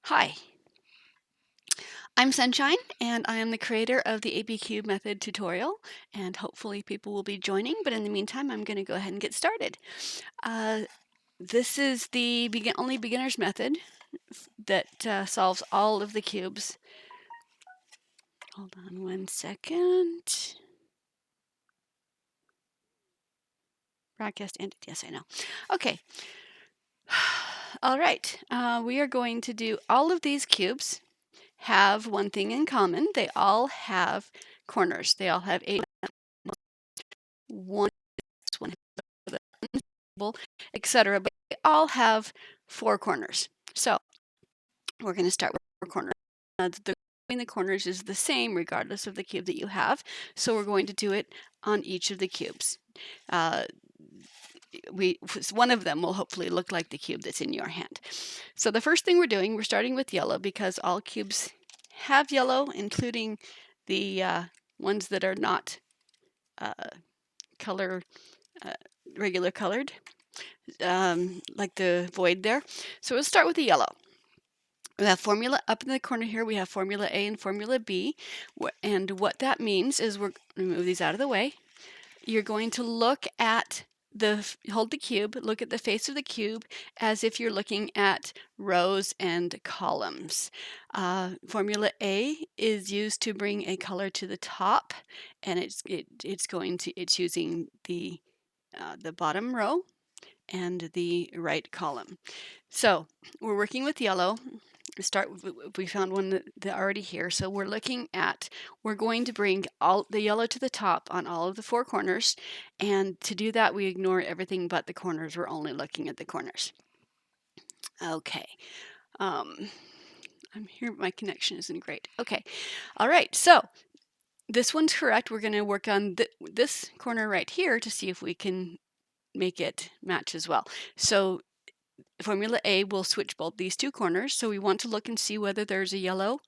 Hi, I'm Sunshine, and I am the creator of the ABCube method tutorial, and hopefully people will be joining, but in the meantime, I'm going to go ahead and get started. Uh, this is the only beginner's method that solves all of the cubes. Hold on one second. Broadcast ended. Yes, I know. Okay. All right. We are going to do all of these cubes have one thing in common. They all have corners. They all have one, etc. But they all have four corners. So we're going to start with four corners. Between the corners is the same regardless of the cube that you have. So we're going to do it on each of the cubes. One of them will hopefully look like the cube that's in your hand. So the first thing we're starting with yellow because all cubes have yellow, including the ones that are not color regular colored, like the void there. So we'll start with the yellow. We have formula up in the corner here. We have formula A and formula B. And what that means is we're going to move these out of the way. You're going to look at hold the cube, look at the face of the cube as if you're looking at rows and columns. Formula A is used to bring a color to the top, and it's using the bottom row and the right column. So we're working with yellow. We found one that already here. So we're going to bring all the yellow to the top on all of the four corners. And to do that, we ignore everything but the corners. We're only looking at the corners. Okay. I'm here, my connection isn't great. Okay. All right. So this one's correct. We're going to work on this corner right here to see if we can make it match as well. So formula A will switch both these two corners. So we want to look and see whether there's a yellow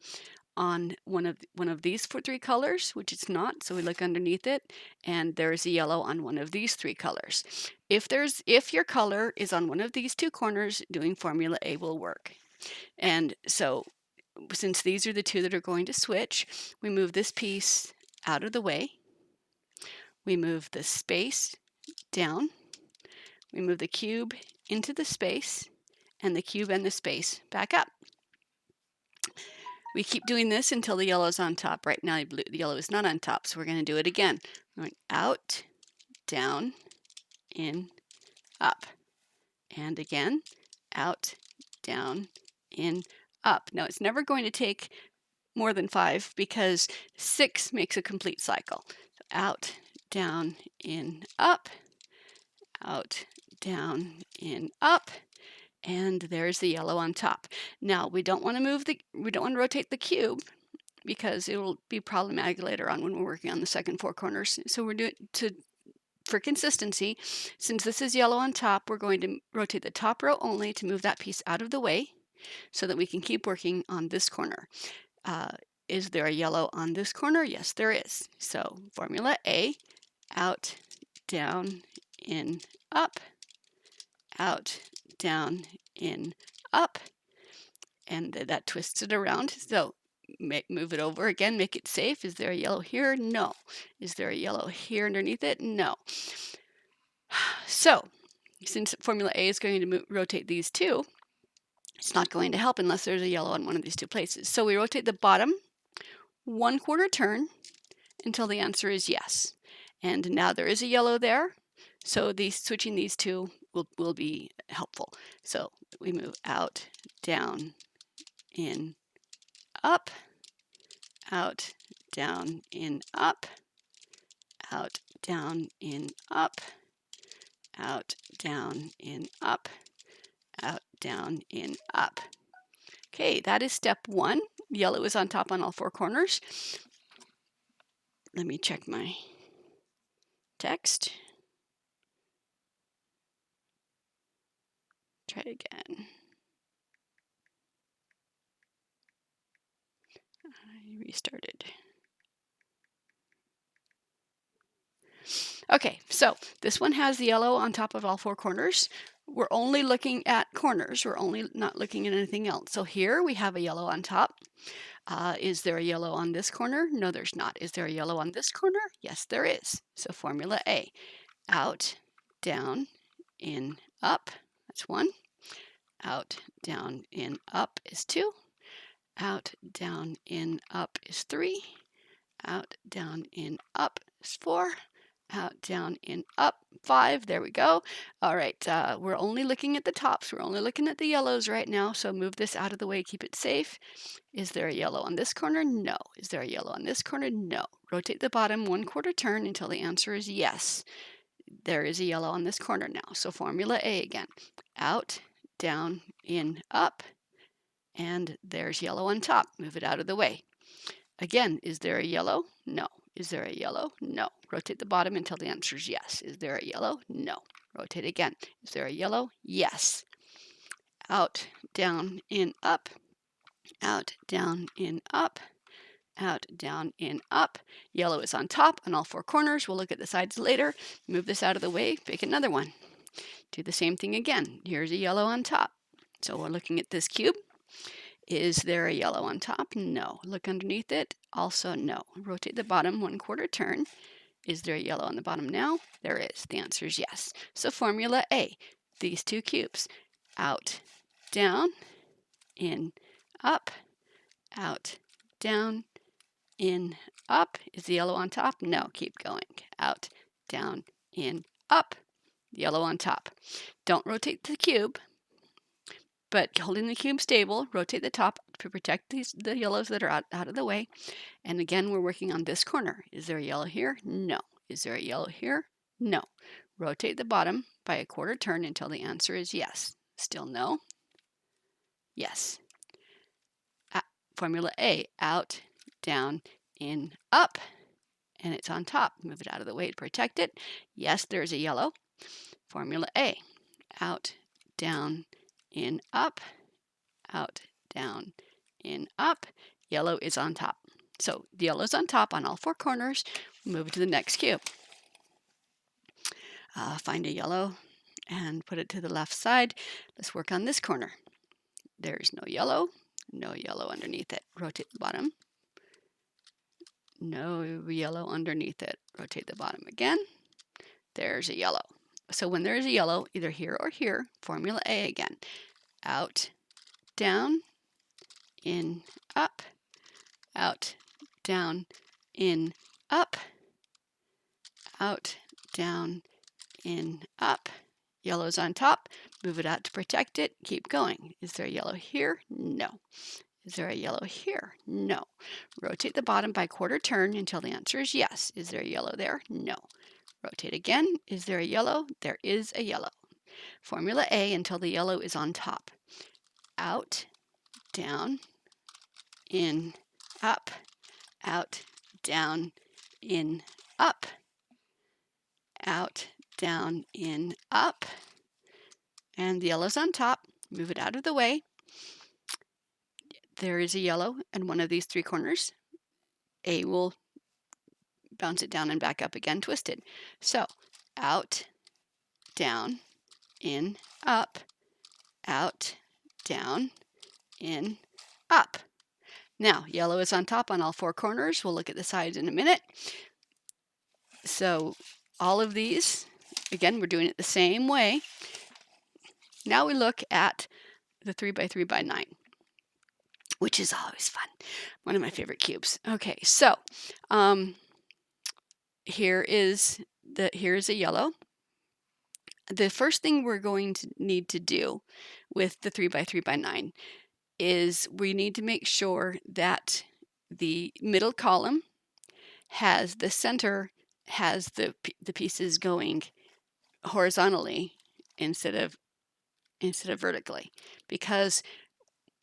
on one of these three colors, which it's not. So we look underneath it, and there's a yellow on one of these three colors. If your color is on one of these two corners, doing formula A will work. And so since these are the two that are going to switch, we move this piece out of the way. We move the space down. We move the cube into the space, and the cube and the space back up. We keep doing this until the yellow is on top. Right now, the yellow is not on top, so we're going to do it again. Going out, down, in, up. And again, out, down, in, up. Now, it's never going to take more than 5 because 6 makes a complete cycle. Out, down, in, up. Out, down, in, up. And there's the yellow on top. Now we don't want to rotate the cube because it will be problematic later on when we're working on the second four corners. So we're doing for consistency, since this is yellow on top, we're going to rotate the top row only to move that piece out of the way so that we can keep working on this corner. Is there a yellow on this corner? Yes, there is. So formula A, out, down, in, up, out, down, in, up, and that twists it around. So move it over again, make it safe. Is there a yellow here? No. Is there a yellow here underneath it? No. So since formula A is going to rotate these two, it's not going to help unless there's a yellow on one of these two places. So we rotate the bottom 1/4 turn until the answer is yes. And now there is a yellow there, so switching these two will be helpful. So we move out, down, in, up, out, down, in, up, out, down, in, up, out, down, in, up, out, down, in, up. Okay, that is step 1. Yellow is on top on all four corners. Let me check my text. Try again. I restarted. Okay, so this one has the yellow on top of all four corners. We're only looking at corners. We're only not looking at anything else. So here we have a yellow on top. Is there a yellow on this corner? No, there's not. Is there a yellow on this corner? Yes, there is. So formula A, out, down, in, up. That's 1. Out, down, in, up is 2. Out, down, in, up is 3. Out, down, in, up is 4. Out, down, in, up, 5. There we go. All right, we're only looking at the tops. We're only looking at the yellows right now, so move this out of the way, keep it safe. Is there a yellow on this corner? No. Is there a yellow on this corner? No. Rotate the bottom 1/4 turn until the answer is yes. There is a yellow on this corner now. So formula A again. Out, down, in, up, and there's yellow on top. Move it out of the way. Again, is there a yellow? No. Is there a yellow? No. Rotate the bottom until the answer is yes. Is there a yellow? No. Rotate again. Is there a yellow? Yes. Out, down, in, up. Out, down, in, up. Out, down, in, up. Yellow is on top on all four corners. We'll look at the sides later. Move this out of the way. Pick another one. Do the same thing again. Here's a yellow on top. So we're looking at this cube. Is there a yellow on top? No. Look underneath it. Also no. Rotate the bottom 1/4 turn. Is there a yellow on the bottom now? There is. The answer is yes. So formula A, these two cubes. Out, down, in, up. Out, down, in, up. Is the yellow on top? No. Keep going. Out, down, in, up. Yellow on top. Don't rotate the cube, but holding the cube stable, rotate the top to protect the yellows that are out of the way. And again, we're working on this corner. Is there a yellow here? No. Is there a yellow here? No. Rotate the bottom by 1/4 turn until the answer is yes. Still no? Yes. Formula A, out, down, in, up, and it's on top. Move it out of the way to protect it. Yes, there's a yellow. Formula A, out, down, in, up, out, down, in, up. Yellow is on top. So the yellow is on top on all four corners. Move to the next cube. Find a yellow and put it to the left side. Let's work on this corner. There's no yellow underneath it. Rotate the bottom. No yellow underneath it. Rotate the bottom again. There's a yellow. So when there's a yellow, either here or here, formula A again. Out, down, in, up. Out, down, in, up. Out, down, in, up. Yellow's on top. Move it out to protect it. Keep going. Is there a yellow here? No. Is there a yellow here? No. Rotate the bottom by 1/4 turn until the answer is yes. Is there a yellow there? No. Rotate again. Is there a yellow? There is a yellow. Formula A until the yellow is on top. Out, down, in, up. Out, down, in, up. Out, down, in, up. And the yellow's on top. Move it out of the way. There is a yellow in one of these three corners. A will bounce it down and back up again, twisted. So out, down, in, up. Out, down, in, up. Now, yellow is on top on all four corners. We'll look at the sides in a minute. So all of these, again, we're doing it the same way. Now we look at the 3x3x9, which is always fun. One of my favorite cubes. Okay, so here's a yellow. The first thing we're going to need to do with the 3x3x9 is we need to make sure that the middle column has the center has the pieces going horizontally instead of vertically, because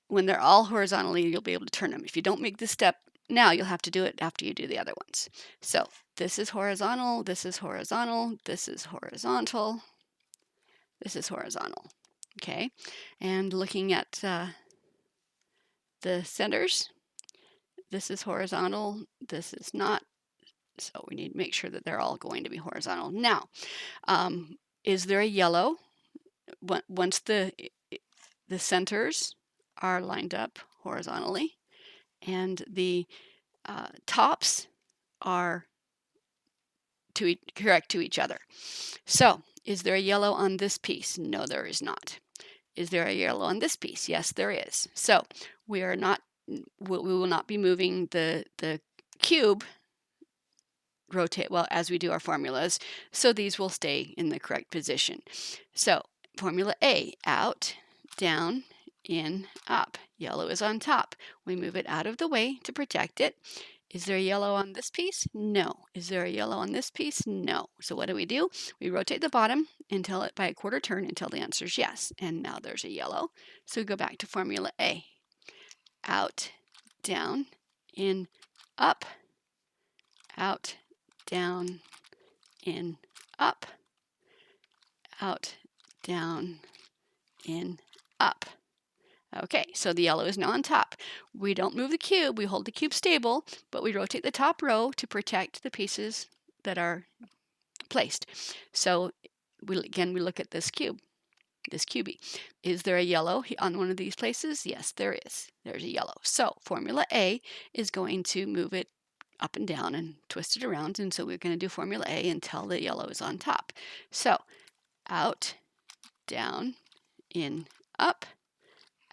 when they're all horizontally, you'll be able to turn them. If you don't make this step now, you'll have to do it after you do the other ones. So this is horizontal, this is horizontal, this is horizontal, this is horizontal. Okay, and looking at the centers, this is horizontal, this is not, So we need to make sure that they're all going to be horizontal. Now, is there a yellow? Once the centers are lined up horizontally and the tops are correct to each other. So, is there a yellow on this piece? No, there is not. Is there a yellow on this piece? Yes, there is. So, we will not be moving the cube rotate well as we do our formulas, so these will stay in the correct position. So, formula A, out, down, in, up. Yellow is on top. We move it out of the way to protect it. Is there a yellow on this piece? No. Is there a yellow on this piece? No. So what do? We rotate the bottom until it by a quarter turn until the answer is yes. And now there's a yellow. So we go back to formula A. Out, down, in, up, out, down, in, up, out, down, in, up. Okay, so the yellow is now on top. We don't move the cube, we hold the cube stable, but we rotate the top row to protect the pieces that are placed. So we look at this cube, this cubie. Is there a yellow on one of these places? Yes, there is. There's a yellow. So formula A is going to move it up and down and twist it around, and so we're going to do formula A until the yellow is on top. So out, down, in, up,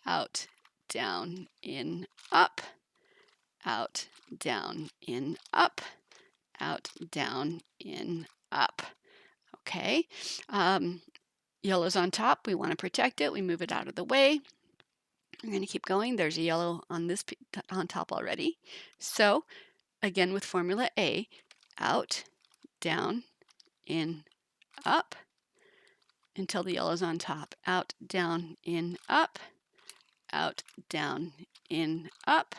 out, down, in, up, out, down, in, up, out, down, in, up. Okay, yellow's on top. We want to protect it. We move it out of the way. We're going to keep going. There's a yellow on this on top already. So again with formula A, out, down, in, up, until the yellow's on top. Out, down, in, up, out, down, in, up,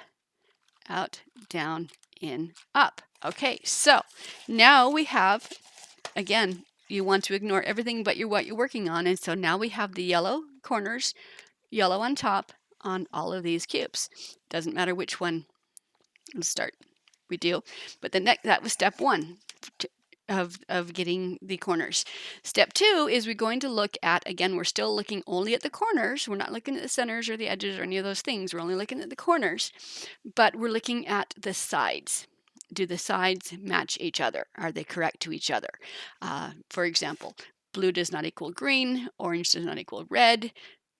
out, down, in, up. Okay, so now we have, again, you want to ignore everything but what you're working on, and so now we have the yellow corners, yellow on top on all of these cubes. Doesn't matter which one. Let's start. We do, but that was step one of getting the corners. Step two is we're going to look at, again, we're still looking only at the corners. We're not looking at the centers or the edges or any of those things. We're only looking at the corners, but we're looking at the sides. Do the sides match each other? Are they correct to each other? For example, blue does not equal green, orange does not equal red,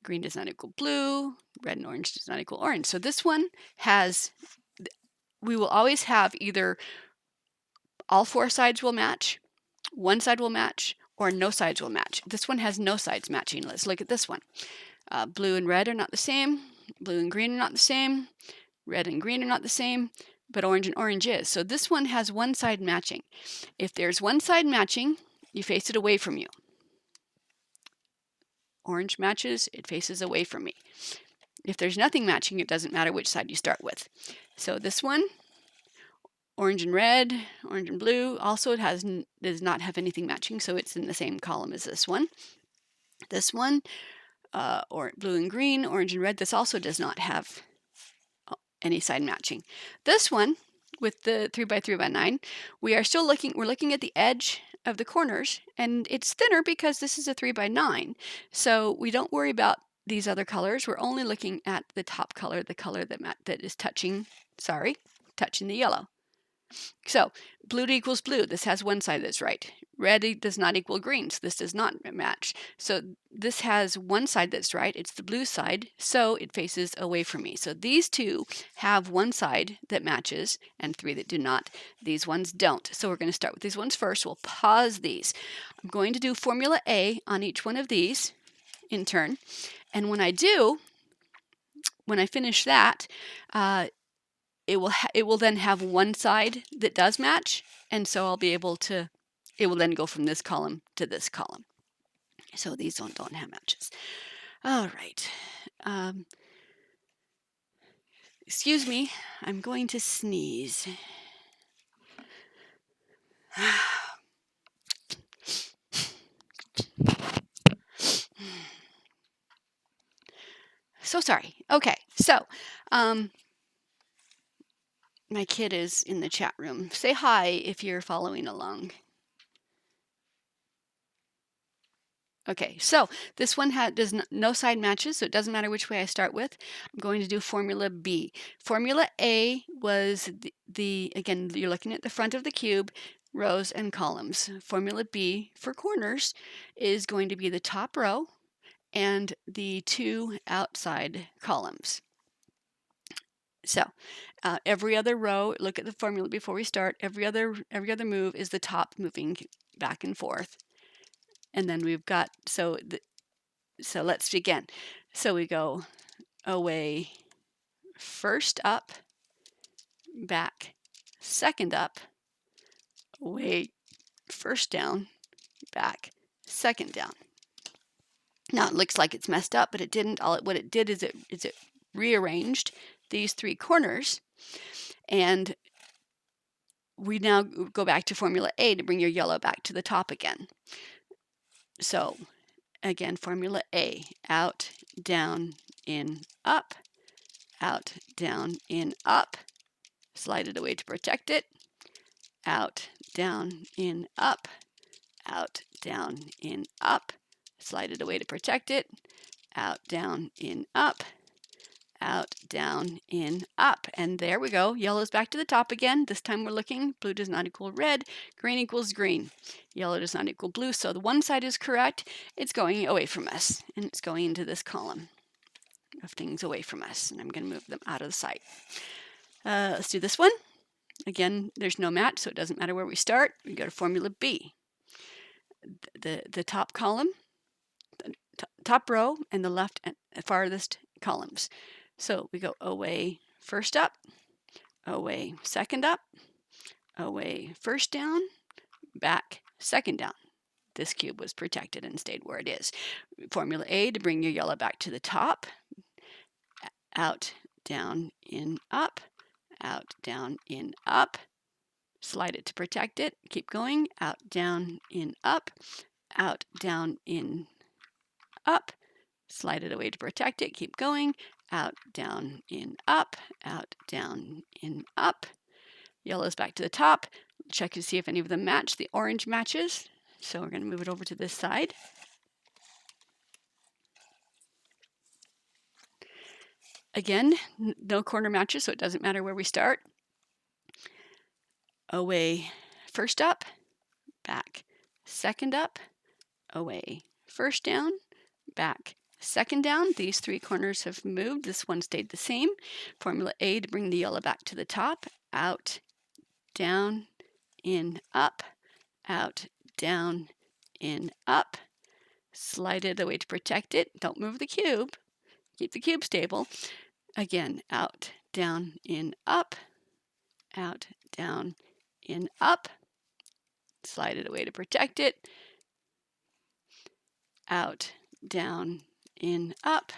green does not equal blue, red and orange does not equal orange. So this one has, we will always have either all four sides will match, one side will match, or no sides will match. This one has no sides matching. Let's look at this one. Blue and red are not the same. Blue and green are not the same. Red and green are not the same, but orange and orange is. So this one has one side matching. If there's one side matching, you face it away from you. Orange matches, it faces away from me. If there's nothing matching, it doesn't matter which side you start with. So this one, orange and red, orange and blue, also it does not have anything matching, so it's in the same column as this one. This one, or blue and green, orange and red, this also does not have any side matching. This one, with the 3x3x9, we're looking at the edge of the corners, and it's thinner because this is a 3x9. So we don't worry about these other colors. We're only looking at the top color, the color that is touching the yellow. So blue equals blue. This has one side that's right. Red does not equal green, so this does not match. So this has one side that's right. It's the blue side, so it faces away from me. So these two have one side that matches and three that do not. These ones don't. So we're going to start with these ones first. We'll pause these. I'm going to do formula A on each one of these in turn. And when I finish that, it will then have one side that does match, and so I'll be able to, it will then go from this column to this column. So these don't have matches. All right. Excuse me, I'm going to sneeze. So sorry. Okay, so My kid is in the chat room. Say hi if you're following along. Okay, so this one does no side matches, so it doesn't matter which way I start with. I'm going to do Formula B. Formula A was again, you're looking at the front of the cube, rows and columns. Formula B for corners is going to be the top row and the 2 outside columns. So every other row, look at the formula before we start. Every other move is the top moving back and forth. And then we've got, so let's begin. So we go away, first up, back, second up, away, first down, back, second down. Now it looks like it's messed up, but it didn't. What it did is it rearranged these 3 corners, and we now go back to Formula A to bring your yellow back to the top again. So again, Formula A, out, down, in, up, out, down, in, up, slide it away to protect it, out, down, in, up, out, down, in, up, slide it away to protect it, out, down, in, up, out, down, in, up. And there we go. Yellow's back to the top again. This time we're looking, blue does not equal red, green equals green. Yellow does not equal blue, so the one side is correct. It's going away from us, and it's going into this column of things away from us, and I'm going to move them out of the sight. Let's do this one. Again, there's no match, so it doesn't matter where we start. We go to Formula B. The top column, the top row, and the left and farthest columns. So we go away, first up, away, second up, away, first down, back, second down. This cube was protected and stayed where it is. Formula A to bring your yellow back to the top, out, down, in, up, out, down, in, up, slide it to protect it, keep going, out, down, in, up, out, down, in, up, slide it away to protect it, keep going, out, down, in, up, out, down, in, up. Yellow's back to the top. Check to see if any of them match. The orange matches, so we're going to move it over to this side. Again, no corner matches, so it doesn't matter where we start. Away, first up, back, second up, away, first down, back, second down. These 3 corners have moved. This one stayed the same. Formula A to bring the yellow back to the top, out, down, in, up, out, down, in, up. Slide it away to protect it. Don't move the cube. Keep the cube stable. Again, out, down, in, up, out, down, in, up. Slide it away to protect it. Out, down, in, up,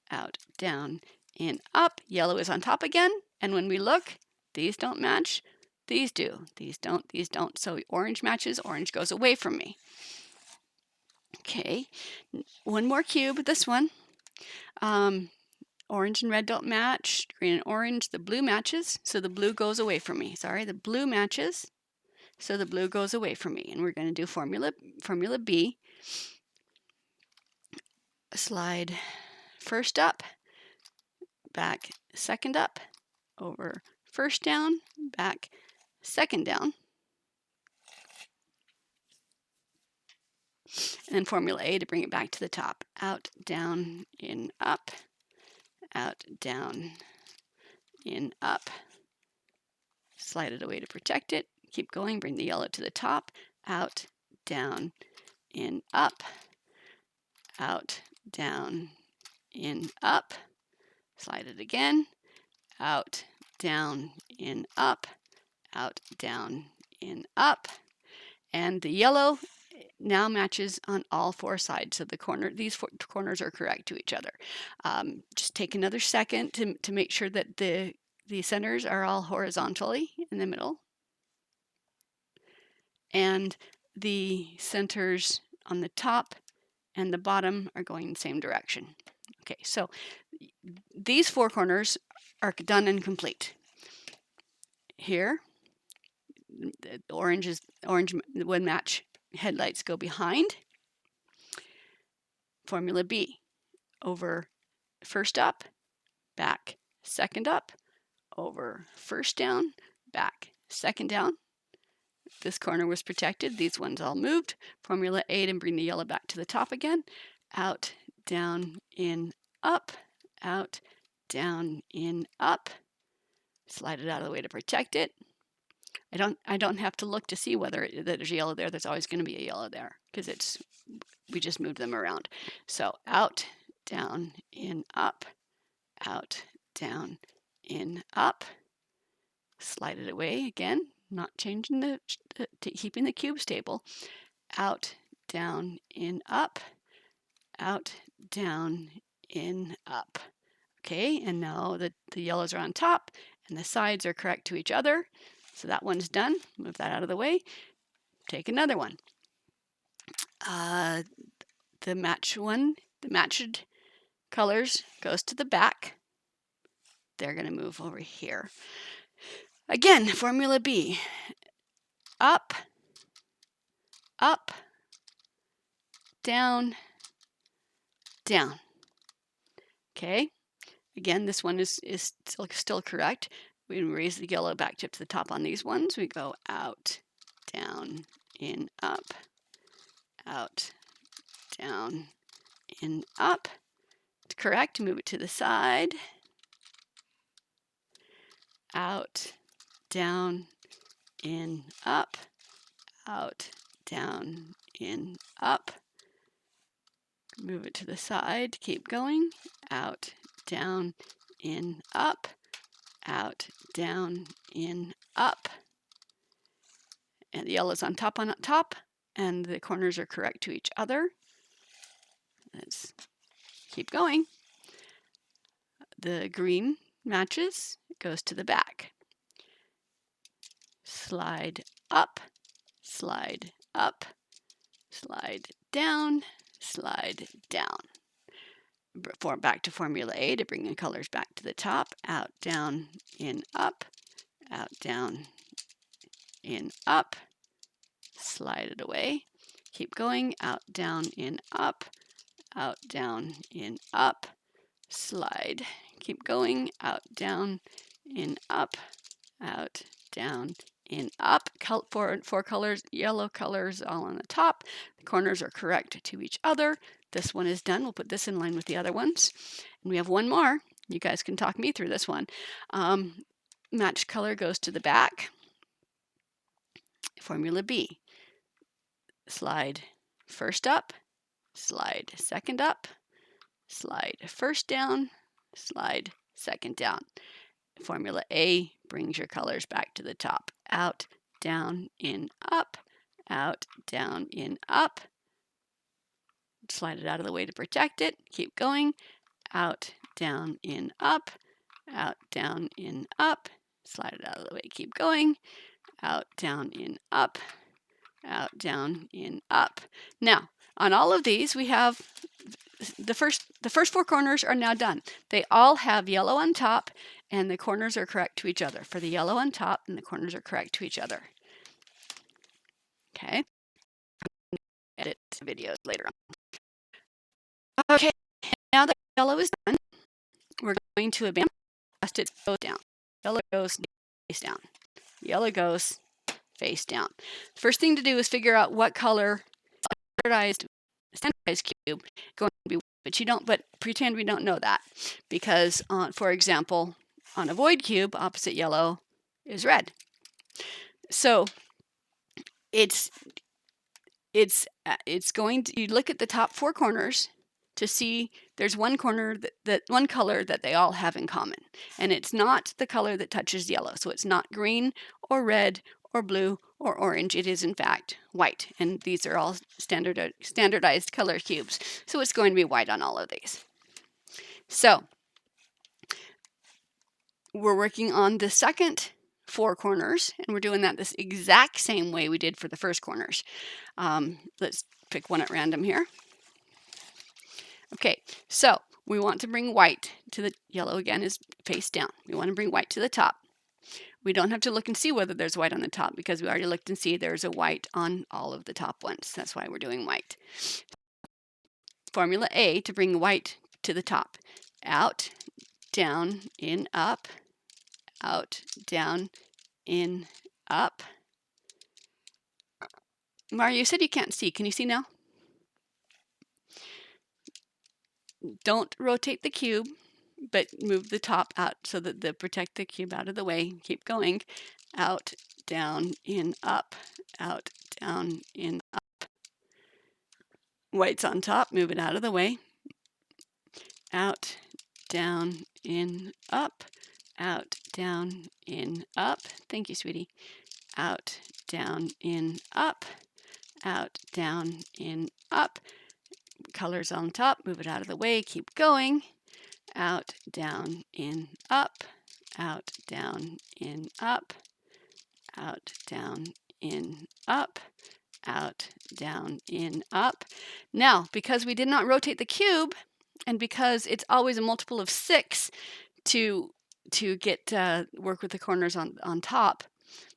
out, down, in, up. Yellow is on top again. And when we look, these don't match. These do. These don't. These don't. So orange matches. Orange goes away from me. Okay. One more cube. This one. Orange and red don't match. Green and orange. The blue matches. So the blue goes away from me. Sorry. The blue matches. So the blue goes away from me. And we're going to do Formula B. Slide first up, back, second up, over, first down, back, second down. And then Formula A to bring it back to the top. Out, down, in, up, out, down, in, up. Slide it away to protect it. Keep going, bring the yellow to the top. Out, down, in, up, out, down, in, up. Slide it again. Out, down, in, up, out, down, in, up. And the yellow now matches on all 4 sides. So these 4 corners are correct to each other. Just take another second to make sure that the centers are all horizontally in the middle. And the centers on the top and the bottom are going in the same direction. Okay, so these 4 corners are done and complete. here, the orange would match headlights go behind. Formula B, over first up, back, second up, over first down, back, second down. This corner was protected. These ones all moved. Formula A to bring the yellow back to the top again. Out, down, in, up, out, down, in, up. Slide it out of the way to protect it. I don't have to look to see whether there's yellow there. There's always going to be a yellow there because we just moved them around. So out, down, in, up, out, down, in, up. Slide it away again, not changing keeping the cube stable. Out, down, in, up, out, down, in, up. Okay, and now the yellows are on top and the sides are correct to each other. So that one's done. Move that out of the way. Take another one. The matched colors goes to the back. They're going to move over here. Again, Formula B. Up, up, down, down. Okay. Again, this one is still correct. We raise the yellow back up to the top on these ones. We go out, down, in, up, out, down, in, up. It's correct. Move it to the side. Out, down, in, up, out, down, in, up. Move it to the side. Keep going. Out, down, in, up, out, down, in, up. And the yellow's on top, and the corners are correct to each other. Let's keep going. The green matches, it goes to the back. Slide up, slide up, slide down, slide down. Back to Formula A to bring the colors back to the top. Out, down, in, up, out, down, in, up. Slide it away. Keep going. Out, down, in, up, out, down, in, up. Slide. Keep going. Out, down, in, up, out, down, in, up. Four colors, yellow colors all on the top. The corners are correct to each other. This one is done. We'll put this in line with the other ones. And we have one more. You guys can talk me through this one. Matched color goes to the back. Formula B. Slide first up, slide second up, slide first down, slide second down. Formula A brings your colors back to the top. Out, down, in, up, out, down, in, up. Slide it out of the way to protect it. Keep going. Out, down, in, up, out, down, in, up. Slide it out of the way. Keep going. Out, down, in, up, out, down, in, up. Now, on all of these, we have the first four corners are now done. They all have yellow on top, and the corners are correct to each other. For the yellow on top, and the corners are correct to each other. Okay. Edit videos later on. Okay, now that yellow is done, we're going to advance it goes down. Yellow goes face down. Yellow goes face down. First thing to do is figure out what color standardized cube going to be, but pretend we don't know that, because for example, on a void cube, opposite yellow is red. So it's going to, you look at the top four corners to see there's one corner one color that they all have in common, and it's not the color that touches yellow. So it's not green or red or blue or orange. It is in fact white, and these are all standardized color cubes. So it's going to be white on all of these. So we're working on the second four corners, and we're doing that this exact same way we did for the first corners. Let's pick one at random here. Okay, so we want to bring white to the yellow again is face down. We want to bring white to the top. We don't have to look and see whether there's white on the top because we already looked and see there's a white on all of the top ones. That's why we're doing white. Formula A to bring white to the top. Out, down, in, up, out, down, in, up. Mario, you said you can't see. Can you see now? Don't rotate the cube, but move the top out so that protect the cube out of the way. Keep going. Out, down, in, up, out, down, in, up. White's on top, move it out of the way. Out, down, in, up, out, down, in, up. Thank you, sweetie. Out, down, in, up, out, down, in, up. Colors on top, move it out of the way, keep going. Out, down, in, up, out, down, in, up, out, down, in, up, out, down, in, up. Now, because we did not rotate the cube, and because it's always a multiple of 6 to get work with the corners on top,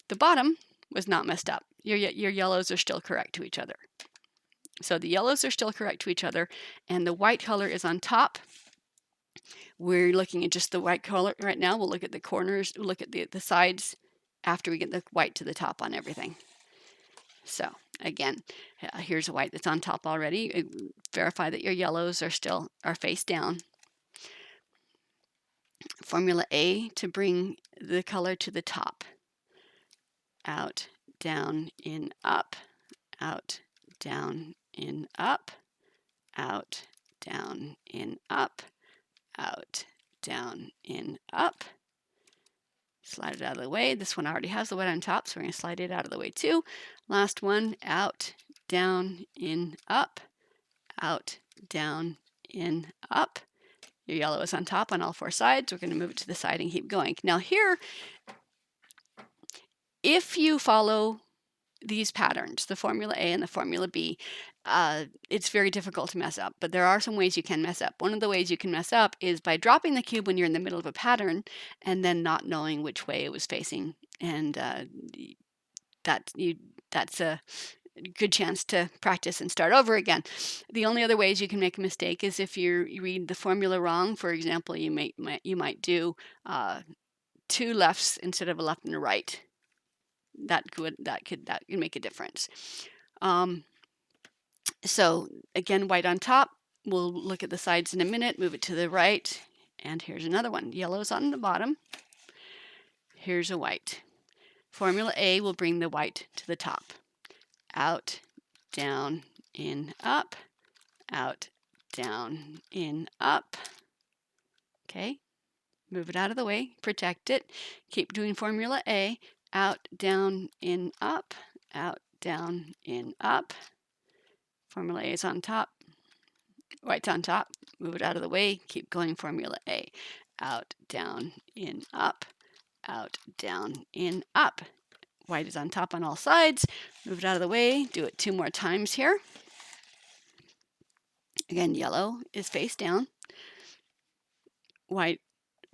the bottom was not messed up. Your yellows are still correct to each other. So the yellows are still correct to each other, and the white color is on top. We're looking at just the white color right now. We'll look at the corners, we'll look at the sides after we get the white to the top on everything. So again, here's a white that's on top already. Verify that your yellows are face down. Formula A to bring the color to the top. Out, down, in, up, out, down, in, up, out, down, in, up, out, down, in, up. Slide it out of the way. This one already has the white on top, so we're going to slide it out of the way too. Last one, out, down, in, up, out, down, in, up. Your yellow is on top on all 4 sides. We're going to move it to the side and keep going. Now here, if you follow these patterns, the formula A and the formula B, it's very difficult to mess up, but there are some ways you can mess up. One of the ways you can mess up is by dropping the cube when you're in the middle of a pattern and then not knowing which way it was facing, and that's a good chance to practice and start over again. The only other ways you can make a mistake is if you read the formula wrong. For example, you might do 2 lefts instead of a left and a right. That could make a difference. So again, white on top. We'll look at the sides in a minute, move it to the right, and here's another one. Yellow's on the bottom. Here's a white. Formula A will bring the white to the top. Out, down, in, up, out, down, in, up. Okay, move it out of the way, protect it. Keep doing formula A. Out, down, in, up, out, down, in, up. Formula A is on top, white's on top, move it out of the way, keep going formula A. Out, down, in, up, out, down, in, up. White is on top on all sides, move it out of the way, do it 2 more times here. Again, yellow is face down. White,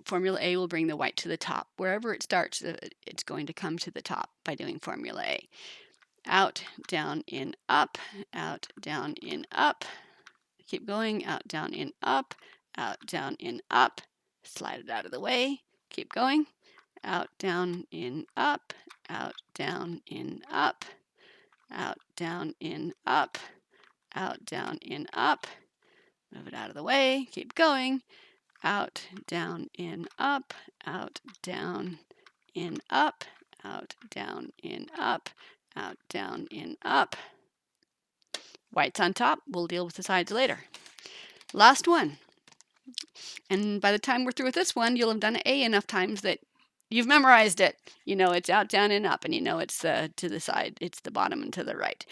formula A will bring the white to the top. Wherever it starts, it's going to come to the top by doing formula A. Out, down, in, up, out, down, in, up. Keep going, out, down, in, up, out, down, in, up. Slide it out of the way, keep going. Out, down, in, up, out, down, in, up, out, down, in, up, out, down, in, up. Move it out of the way, keep going. Out, down, in, up, out, down, in, up, out, down, in, up, out, down, in, up. White's on top. We'll deal with the sides later. Last one. And by the time we're through with this one, you'll have done A enough times that you've memorized it. You know it's out, down, and up, and you know it's to the side. It's the bottom and to the right.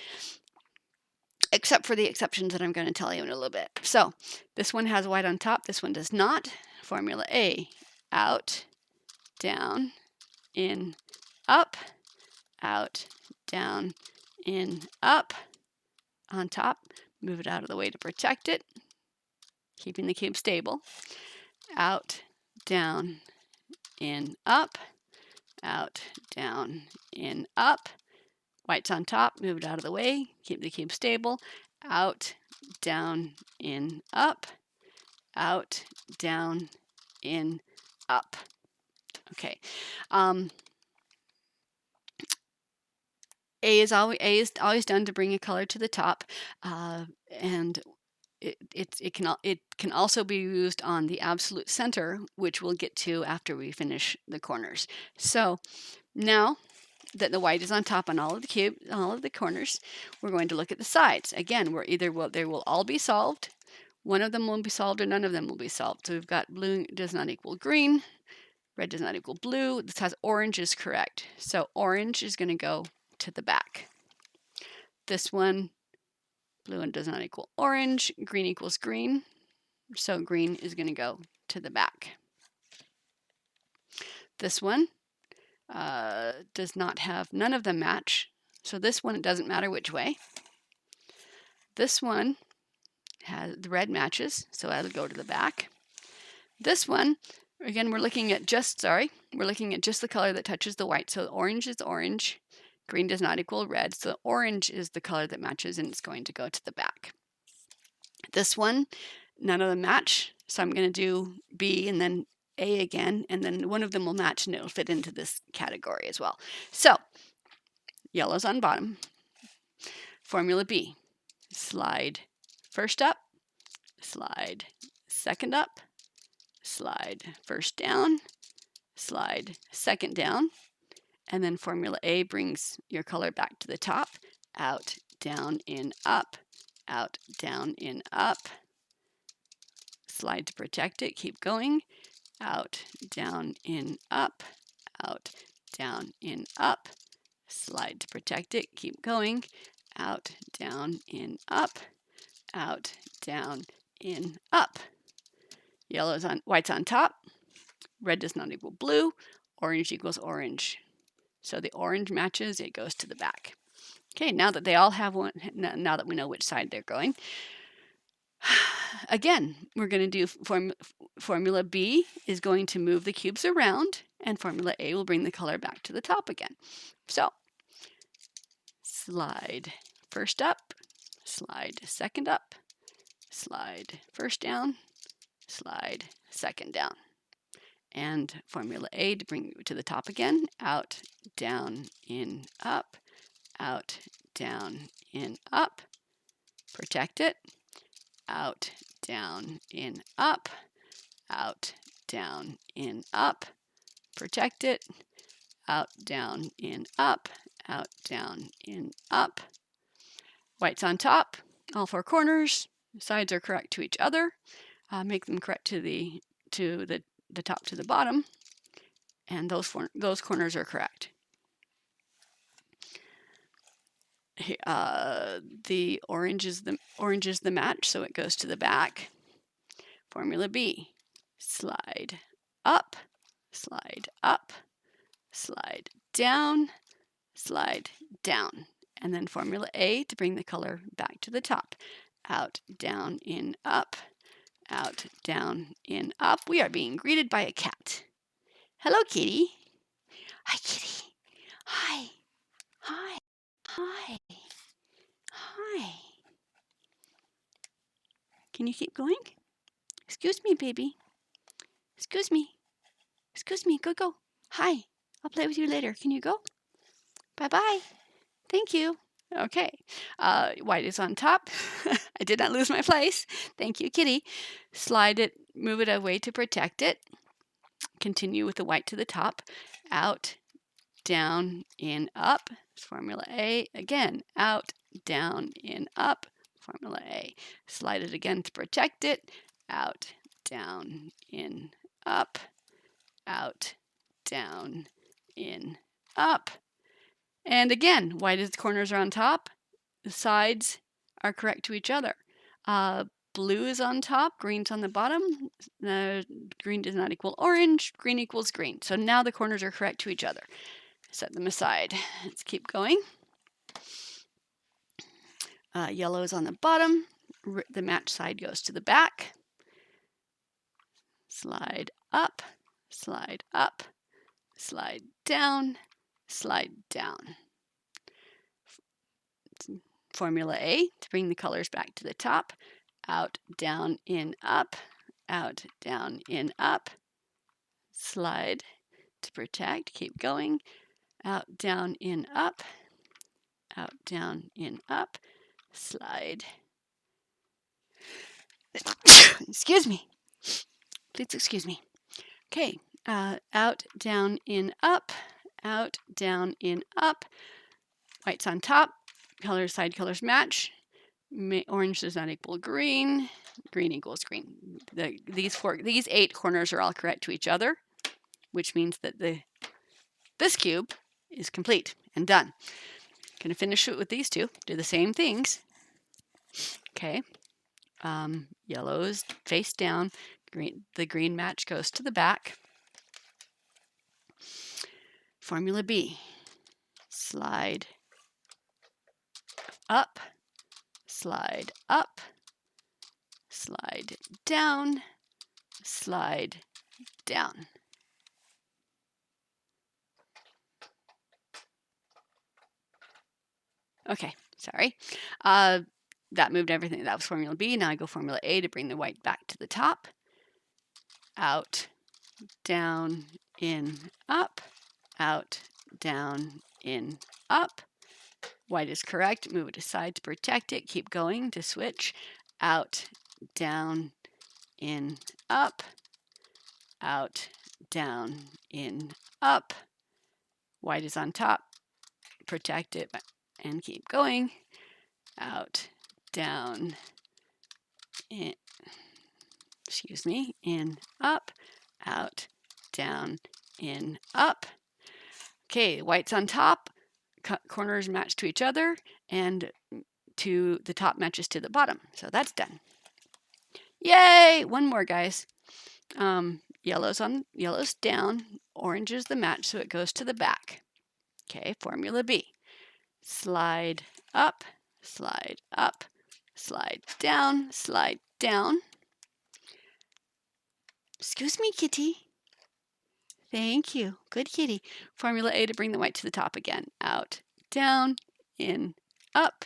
Except for the exceptions that I'm going to tell you in a little bit. So this one has white on top. This one does not. Formula A. Out, down, in, up, out, down, in, up. On top, move it out of the way to protect it, keeping the cube stable. Out, down, in, up, out, down, in, up. White's on top, move it out of the way, keep the cube stable, out, down, in, up, out, down, in, up. Okay. A is always done to bring a color to the top, and it can also be used on the absolute center, which we'll get to after we finish the corners. So now that the white is on top on all of the corners, we're going to look at the sides. Again, they will all be solved. One of them will be solved, or none of them will be solved. So we've got blue does not equal green, red does not equal blue. This has orange is correct. So orange is going to go to the back. This one, blue and does not equal orange, green equals green. So green is going to go to the back. This one does not have, none of them match. So this one, it doesn't matter which way. This one has, the red matches, so that'll go to the back. This one, again, we're looking at just the color that touches the white. So orange is orange, green does not equal red, so orange is the color that matches and it's going to go to the back. This one, none of them match, so I'm going to do B and then A again, and then one of them will match and it'll fit into this category as well. So, yellow's on bottom. Formula B, slide first up, slide second up, slide first down, slide second down, and then formula A brings your color back to the top, out, down, in, up, out, down, in, up, slide to protect it, keep going, out, down, in, up, out, down, in, up, slide to protect it, keep going, out, down, in, up, out, down, in, up. White's on top, red does not equal blue, orange equals orange. So the orange matches, it goes to the back. Okay, now that they all have one, now that we know which side they're going, again, we're going to do formula B is going to move the cubes around, and formula A will bring the color back to the top again. So, slide first up, slide second up, slide first down, slide second down. And formula A to bring you to the top again, out, down, in, up, out, down, in, up, protect it, out, down, in, up, out, down, in, up, protect it, out, down, in, up, out, down, in, up. White's on top, all four corners, sides are correct to each other, make them correct to the top to the bottom, and those corners are correct. The orange is the match, so it goes to the back. Formula B, slide up, slide up, slide down, and then formula A to bring the color back to the top. Out, down, in, up, out, down, in, up. We are being greeted by a cat. Hello, kitty. Hi, kitty. Hi. Hi. Hi. Hi. Can you keep going? Excuse me, baby. Excuse me. Excuse me. Go. Hi. I'll play with you later. Can you go? Bye-bye. Thank you. Okay. White is on top. I did not lose my place. Thank you, kitty. Slide it, move it away to protect it. Continue with the white to the top. Out, down, in, up. Formula A. Again, out, down, in, up. Formula A. Slide it again to protect it. Out, down, in, up. Out, down, in, up. And again, white as the corners are on top, the sides are correct to each other. Blue is on top, green's on the bottom. Green does not equal orange, green equals green. So now the corners are correct to each other. Set them aside. Let's keep going. Yellow is on the bottom. The match side goes to the back. Slide up, slide up, slide down, slide down. Formula A to bring the colors back to the top. Out, down, in, up. Out, down, in, up. Slide to protect. Keep going. Out, down, in, up. Out, down, in, up. Slide. Excuse me. Please excuse me. Okay. Out, down, in, up. Out, down, in, up. White's on top. Colors, side colors match. Orange does not equal green. Green equals green. These 8 corners are all correct to each other, which means that this cube is complete and done. Gonna finish it with these two. Do the same things. Okay. Yellow's face down. The green match goes to the back. Formula B. Slide up, slide up, slide down, slide down. Okay, sorry. That moved everything. That was Formula B. Now I go Formula A to bring the white back to the top. Out, down, in, up. Out, down, in, up. White is correct. Move it aside to protect it. Keep going to switch. Out, down, in, up. Out, down, in, up. White is on top. Protect it and keep going. Out, down, in, in, up. Out, down, in, up. Okay, white's on top. Corners match to each other, and to the top matches to the bottom. So that's done. Yay! One more, guys. Yellow's down. Orange is the match, so it goes to the back. Okay, Formula B. Slide up, slide up, slide down, slide down. Excuse me, kitty. Thank you. Good kitty. Formula A to bring the white to the top again. Out, down, in, up.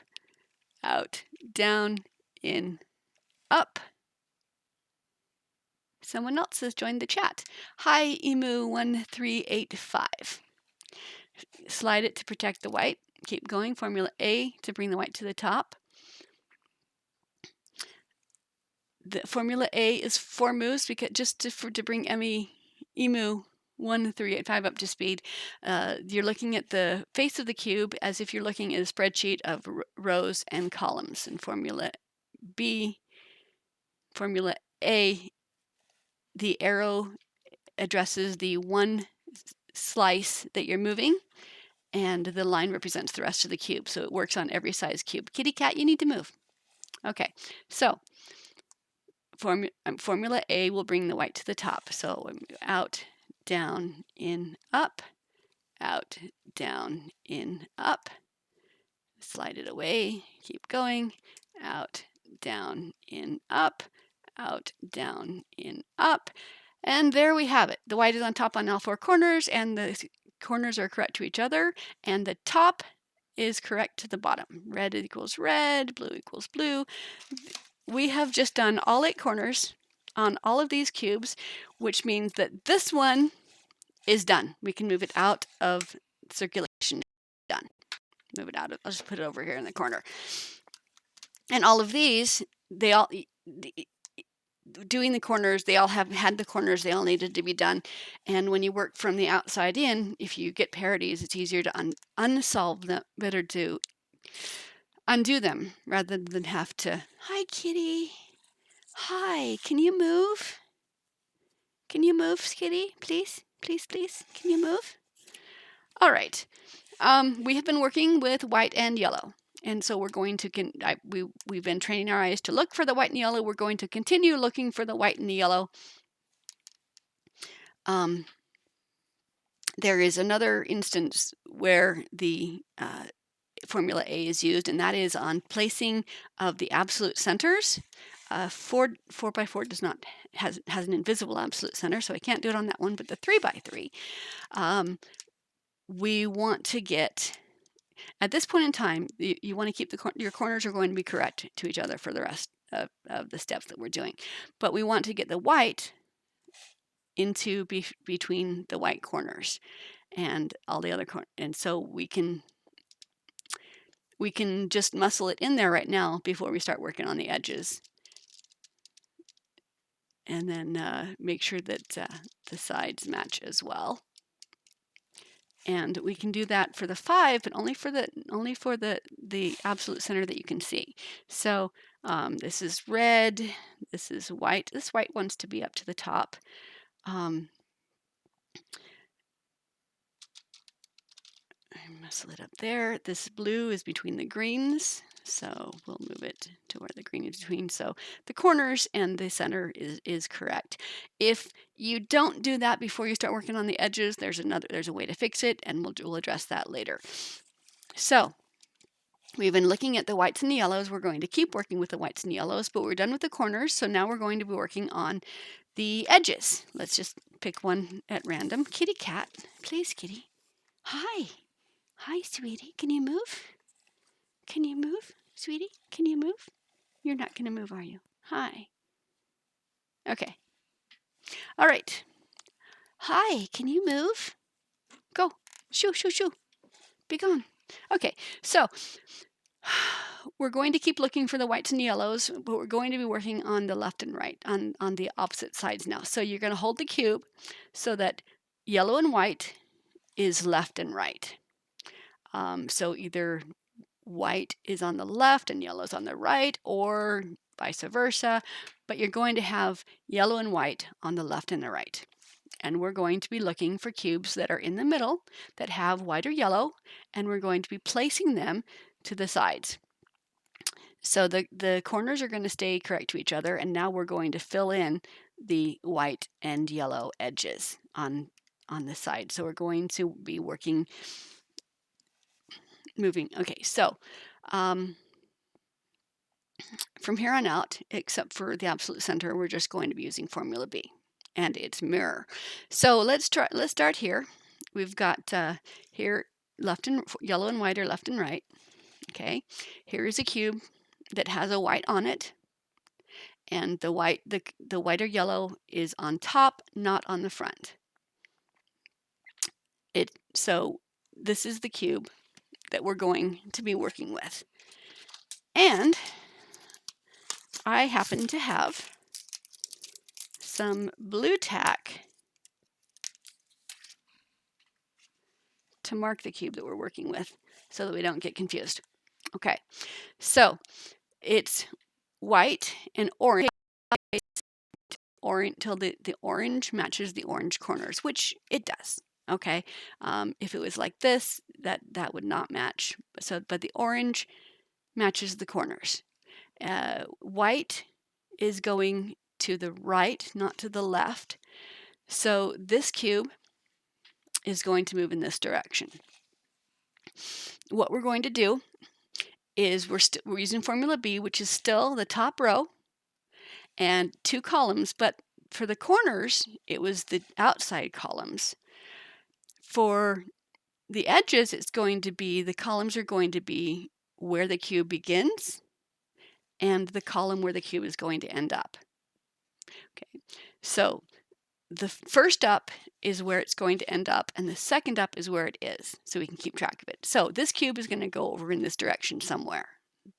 Out, down, in, up. Someone else has joined the chat. Hi, Emu1385. Slide it to protect the white. Keep going. Formula A to bring the white to the top. The Formula A is 4 moves because just to bring Emu1385 up to speed. You're looking at the face of the cube as if you're looking at a spreadsheet of rows and columns. In Formula A, the arrow addresses the one slice that you're moving, and the line represents the rest of the cube. So it works on every size cube. Kitty cat, you need to move. Okay, so Formula A will bring the white to the top. So out, down, in, up. Out, down, in, up. Slide it away. Keep going. Out, down, in, up. Out, down, in, up. And there we have it. The white is on top on all 4 corners, and the corners are correct to each other, and the top is correct to the bottom. Red equals red, blue equals blue. We have just done all 8 corners on all of these cubes, which means that this one is done. We can move it out of circulation. Done. Move it out. I'll just put it over here in the corner. And all of these, doing the corners, they all have had the corners, they all needed to be done. And when you work from the outside in, if you get parities, it's easier to unsolve them, better to undo them rather than have to, hi kitty, hi, can you move? Can you move, kitty? Please, please, please, can you move? All right, we have been working with white and yellow. And so we're going to, we've been training our eyes to look for the white and yellow. We're going to continue looking for the white and the yellow. There is another instance where the Formula A is used, and that is on placing of the absolute centers 4 by 4 has an invisible absolute center, so I can't do it on that one. But the 3 by 3, we want to get, at this point in time, you want to keep your corners are going to be correct to each other for the rest of the steps that we're doing. But we want to get the white into between the white corners and all the other corners. And so we can just muscle it in there right now before we start working on the edges. And then make sure that the sides match as well. And we can do that for the 5, but only for the absolute center that you can see. So this is red, this is white. This white wants to be up to the top. Muscle it up there. This blue is between the greens, so we'll move it to where the green is between. So the corners and the center is correct. If you don't do that before you start working on the edges, there's a way to fix it, and we'll address that later. So we've been looking at the whites and the yellows. We're going to keep working with the whites and yellows, but we're done with the corners. So now we're going to be working on the edges. Let's just pick one at random. Kitty cat, please, kitty. Hi. Hi, sweetie. Can you move? Can you move, sweetie? Can you move? You're not going to move, are you? Hi. Okay. All right. Hi, can you move? Go. Shoo, shoo, shoo. Be gone. Okay, so we're going to keep looking for the whites and yellows, but we're going to be working on the left and right, on the opposite sides now. So you're going to hold the cube so that yellow and white is left and right. So either white is on the left and yellow is on the right, or vice versa, but you're going to have yellow and white on the left and the right. And we're going to be looking for cubes that are in the middle that have white or yellow, and we're going to be placing them to the sides. So the corners are going to stay correct to each other, and now we're going to fill in the white and yellow edges on the side. So we're going to be moving. Okay, so from here on out, except for the absolute center, we're just going to be using formula B and its mirror. So let's start here. We've got here yellow and white are left and right. Okay, here is a cube that has a white on it, and the white or yellow is on top, not on the front. So this is the cube that we're going to be working with. And I happen to have some blue tack to mark the cube that we're working with so that we don't get confused. Okay, so it's white and orange till the orange matches the orange corners, which it does. Okay, if it was like this, that would not match. But the orange matches the corners. White is going to the right, not to the left. So this cube is going to move in this direction. What we're going to do is we're using formula B, which is still the top row and 2 columns, but for the corners, it was the outside columns. For the edges, the columns are going to be where the cube begins and the column where the cube is going to end up. Okay, so the first up is where it's going to end up, and the second up is where it is, so we can keep track of it. So this cube is going to go over in this direction somewhere.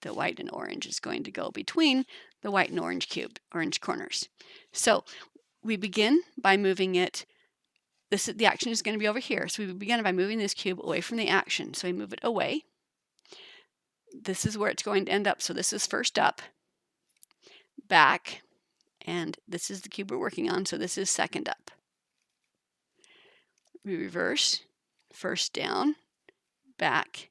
The white and orange is going to go between the white and orange corners. So we begin by moving it. The action is going to be over here. So we begin by moving this cube away from the action. So we move it away. This is where it's going to end up. So this is first up, back, and this is the cube we're working on. So this is second up. We reverse, first down, back,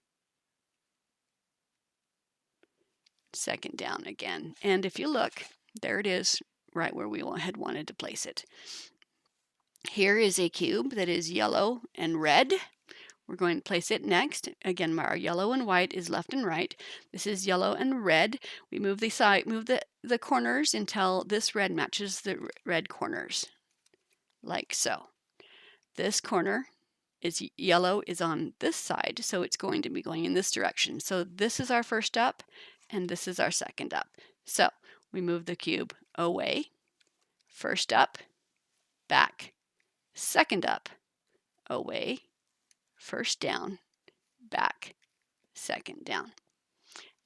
second down again. And if you look, there it is, right where we had wanted to place it. Here is a cube that is yellow and red. We're going to place it next. Again, our yellow and white is left and right. This is yellow and red. We move the corners until this red matches the red corners, like so. This corner is yellow is on this side, so it's going to be going in this direction. So this is our first up, and this is our second up. So we move the cube away, first up, back, second up, away, first down, back, second down.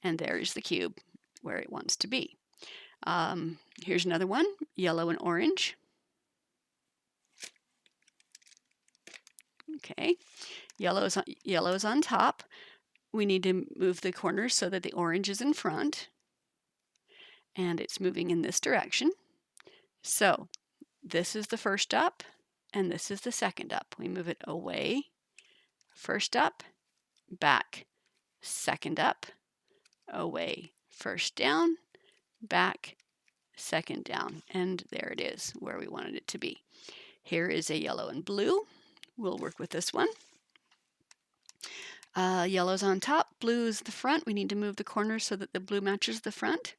And there is the cube where it wants to be. Here's another one, yellow and orange. Okay, yellow is on top. We need to move the corners so that the orange is in front. And it's moving in this direction. So this is the first up, and this is the second up. We move it away, first up, back, second up, away, first down, back, second down, and there it is where we wanted it to be. Here is a yellow and blue. We'll work with this one. Yellow's on top, blue is the front. We need to move the corners so that the blue matches the front.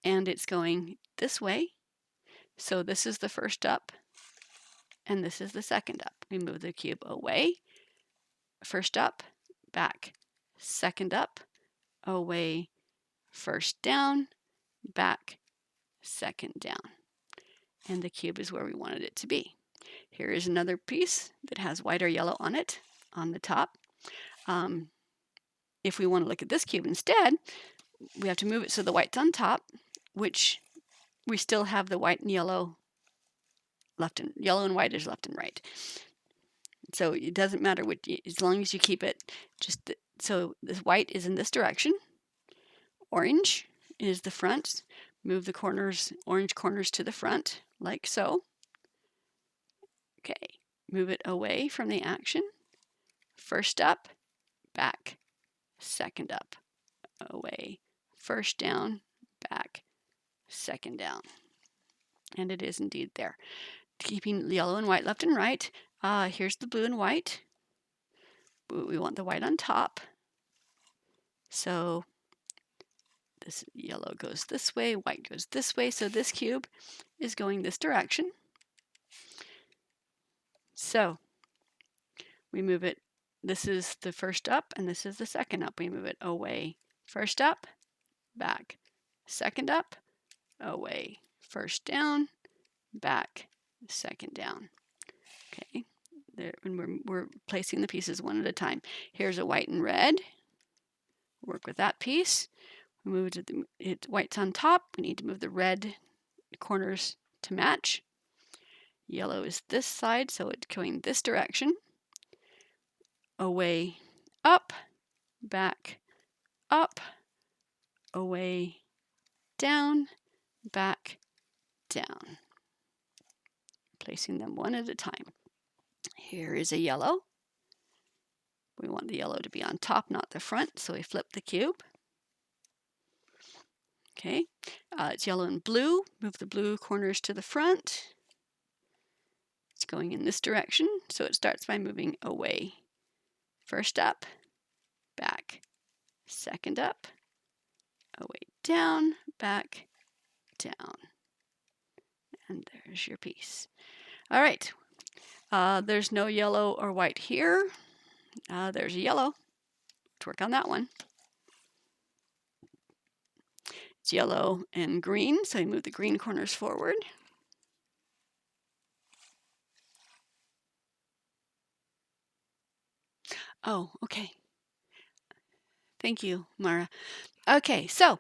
And it's going this way. So this is the first up, and this is the second up. We move the cube away, first up, back, second up, away, first down, back, second down. And the cube is where we wanted it to be. Here is another piece that has white or yellow on it, on the top. If we want to look at this cube instead, we have to move it so the white's on top, which we still have the white and yellow yellow and white is left and right. So it doesn't matter as long as you keep it so this white is in this direction. Orange is the front. Move the orange corners to the front, like so. Okay, move it away from the action. First up, back, second up, away, first down, back, second down. And it is indeed there. Keeping yellow and white left and right. Here's the blue and white. We want the white on top. So this yellow goes this way, white goes this way. So this cube is going this direction. So we move it. This is the first up, and this is the second up. We move it away, first up, back, second up, away, first down, back, second down. Okay, there, and we're placing the pieces one at a time. Here's a white and red. Work with that piece. We move to white's on top. We need to move the red corners to match. Yellow is this side, so it's going this direction. Away, up, back, up, away, down, back, down. Placing them one at a time. Here is a yellow. We want the yellow to be on top, not the front, so we flip the cube. Okay, it's yellow and blue. Move the blue corners to the front. It's going in this direction, so it starts by moving away. First up, back, second up, away, down, back, down. And there's your piece. All right, there's no yellow or white here. There's a yellow. Let's work on that one. It's yellow and green, so we move the green corners forward. Oh, okay. Thank you, Mara. Okay, so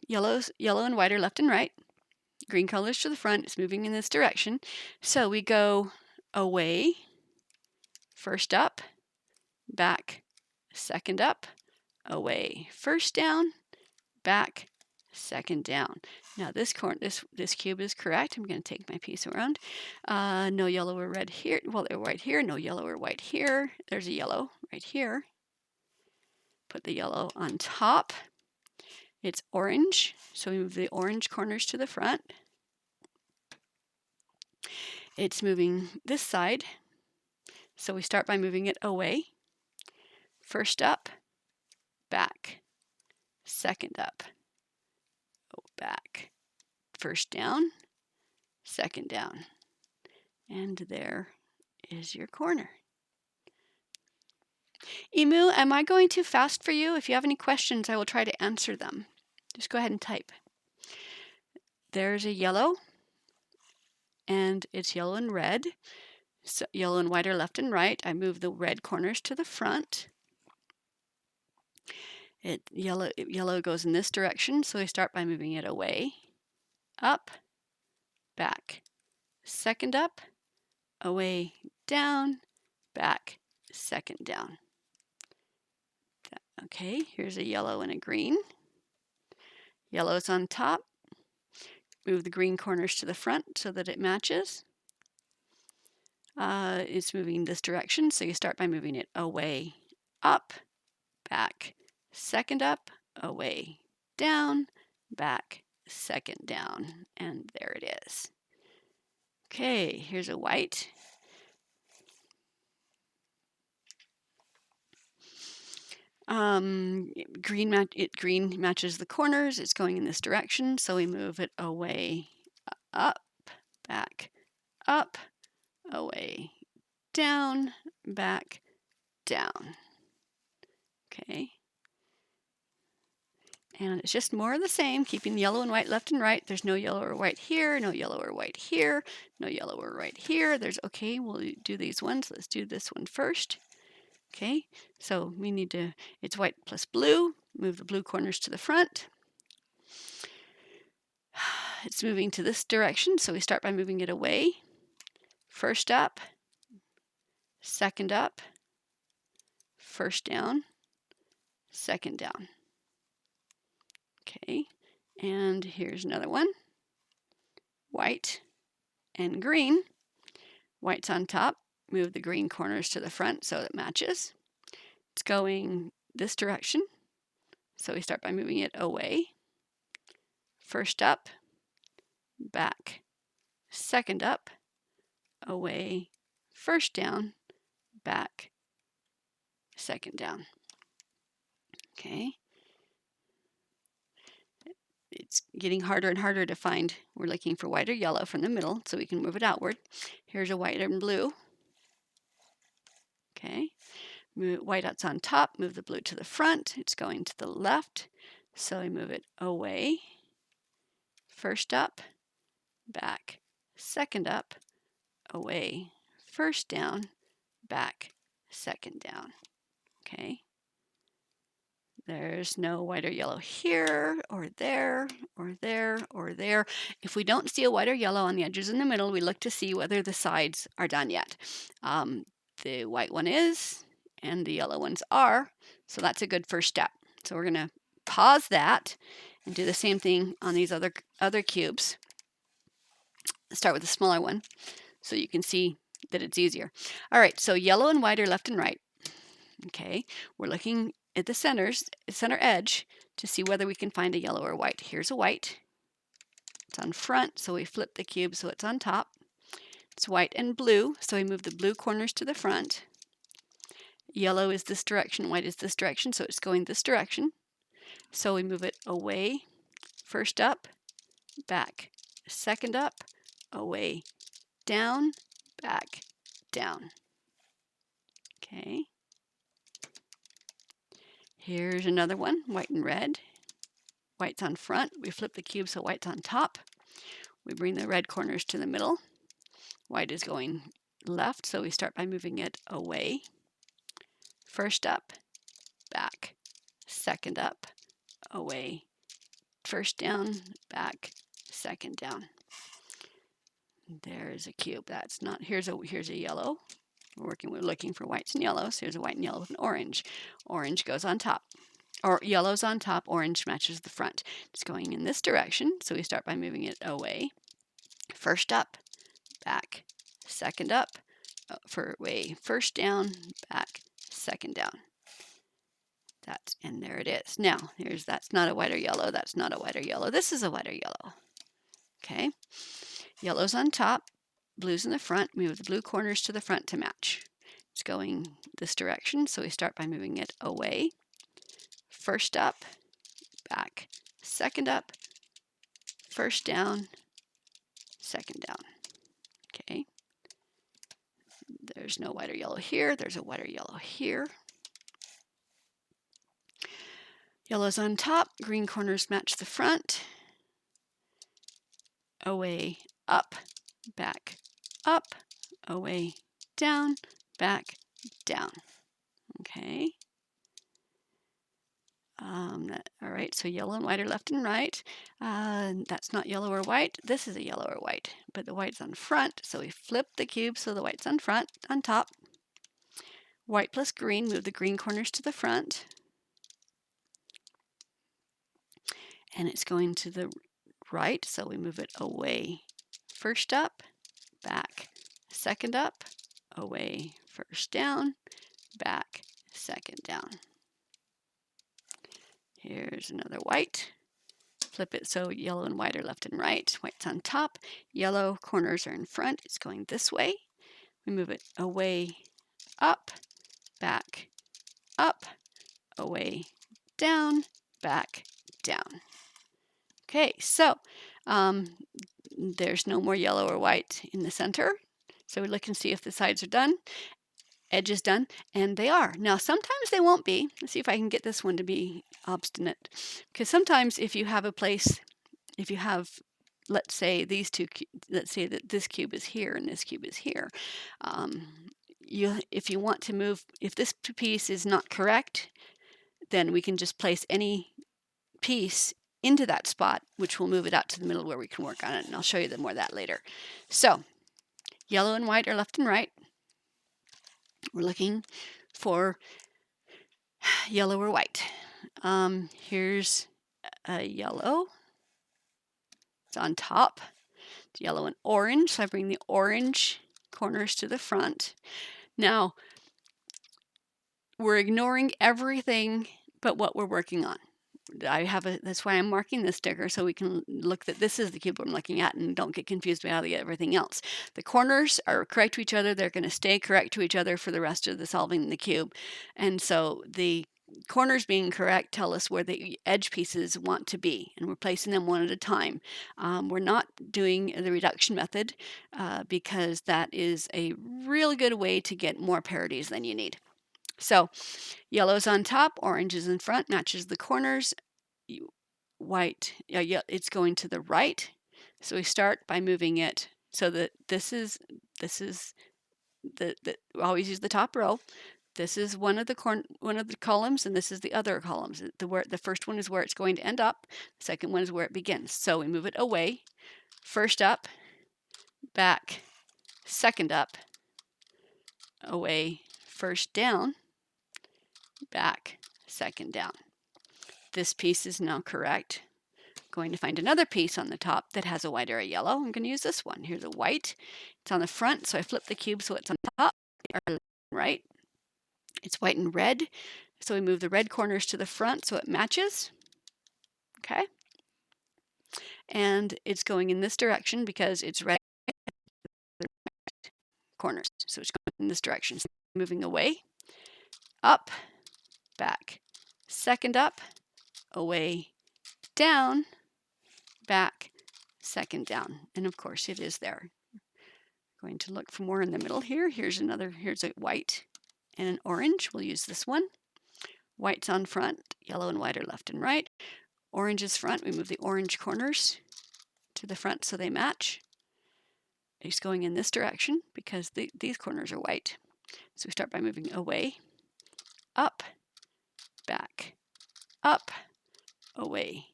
yellow and white are left and right. Green colors to the front. It's moving in this direction. So we go away, first up, back, second up, away, first down, back, second down. Now this cube is correct. I'm going to take my piece around. No yellow or red here. Well, they're white here. No yellow or white here. There's a yellow right here. Put the yellow on top. It's orange, so we move the orange corners to the front. It's moving this side, So we start by moving it away. First up, back. Second up, back. First down, second down. And there is your corner. Emu, am I going too fast for you? If you have any questions, I will try to answer them. Just go ahead and type. There's a yellow, and it's yellow and red. So yellow and white are left and right. I move the red corners to the front. Yellow goes in this direction, so we start by moving it away, up, back. Second up, away, down, back, second down. Okay, here's a yellow and a green. Yellow's on top. Move the green corners to the front so that it matches. It's moving this direction, so you start by moving it away, up, back, second up, away, down, back, second down, and there it is. Okay, here's a white. Green matches the corners. It's going in this direction, so we move it away, up, back, up, away, down, back, down. Okay. And it's just more of the same, keeping yellow and white left and right. There's no yellow or white here, no yellow or white here, no yellow or white here. Okay, we'll do these ones. Let's do this one first. Okay, so we need to, it's white plus blue. Move the blue corners to the front. It's moving to this direction, so we start by moving it away. First up, second up, first down, second down. Okay, and here's another one. White and green. White's on top. Move the green corners to the front so it matches. It's going this direction, so we start by moving it away. First up, back. Second up, away. First down, back. Second down. Okay. It's getting harder and harder to find. We're looking for white or yellow from the middle, so we can move it outward. Here's a white and blue. Okay. White out's on top, move the blue to the front. It's going to the left, so we move it away. First up, back. Second up, away. First down, back. Second down. Okay. There's no white or yellow here, or there, or there, or there. If we don't see a white or yellow on the edges in the middle, we look to see whether the sides are done yet. The white one is, and the yellow ones are, so that's a good first step. So we're going to pause that and do the same thing on these other cubes. Start with the smaller one so you can see that it's easier. All right, so yellow and white are left and right. Okay, we're looking at the center edge to see whether we can find a yellow or white. Here's a white. It's on front, so we flip the cube so it's on top. It's white and blue, so we move the blue corners to the front. Yellow is this direction, white is this direction, so it's going this direction. So we move it away, first up, back, second up, away, down, back, down. Okay. Here's another one, white and red. White's on front. We flip the cube so white's on top. We bring the red corners to the middle. White is going left, so we start by moving it away. First up, back. Second up, away. First down, back. Second down. There's a cube. That's not, here's a yellow. We're looking for whites and yellows. Here's a white and yellow and orange. Orange goes on top. Or yellow's on top, orange matches the front. It's going in this direction, so we start by moving it away. First up, back. Second up, away. First down, back. Second down. And there it is. Now, that's not a white or yellow. That's not a white or yellow. This is a white or yellow. Okay. Yellow's on top, blue's in the front. Move the blue corners to the front to match. It's going this direction, so we start by moving it away. First up, back, second up, first down, second down. Okay. There's no white or yellow here. There's a white or yellow here. Yellow's on top. Green corners match the front. Away, up, back, up, away, down, back, down. Okay. All right, so yellow and white are left and right. That's not yellow or white. This is a yellow or white, but the white's on front, so we flip the cube so the white's on front, on top. White plus green, move the green corners to the front. And it's going to the right, so we move it away. First up, back, second up, away, first down, back, second down. Here's another white. Flip it so yellow and white are left and right. White's on top, yellow corners are in front. It's going this way. We move it away, up, back, up, away, down, back, down. Okay, so there's no more yellow or white in the center. So we look and see if the sides are done. Edge is done, and they are. Now, sometimes they won't be. Let's see if I can get this one to be obstinate. Because sometimes if you have a place, if you have, let's say these two, let's say that this cube is here and this cube is here. If you want to move, if this piece is not correct, then we can just place any piece into that spot, which will move it out to the middle where we can work on it. And I'll show you more of that later. So yellow and white are left and right. We're looking for yellow or white. Here's a yellow. It's on top. It's yellow and orange. So I bring the orange corners to the front. Now, we're ignoring everything but what we're working on. That's why I'm marking this sticker, so we can look that this is the cube I'm looking at and don't get confused by everything else. The corners are correct to each other. They're going to stay correct to each other for the rest of the solving the cube. And so the corners being correct tell us where the edge pieces want to be, and we're placing them one at a time. We're not doing the reduction method because that is a really good way to get more parities than you need. So yellow's on top, orange is in front, matches the corners. White, yeah, it's going to the right. So we start by moving it so that this is we always use the top row. This is one of the columns, and this is the other columns. The first one is where it's going to end up. The second one is where it begins. So we move it away. First up, back, second up, away, first down, back, second down. This piece is now correct. I'm going to find another piece on the top that has a white or a yellow. I'm going to use this one. Here's a white. It's on the front, so I flip the cube so it's on top, or right. It's white and red, so we move the red corners to the front so it matches. Okay. And it's going in this direction because it's red corners. So it's going in this direction. So moving away, up, back, second up, away, down, back, second down. And of course it is there. Going to look for more in the middle here. Here's a white and an orange. We'll use this one. White's on front, yellow and white are left and right. Orange is front. We move the orange corners to the front so they match. It's going in this direction because these corners are white. So we start by moving away, up, back, up, away,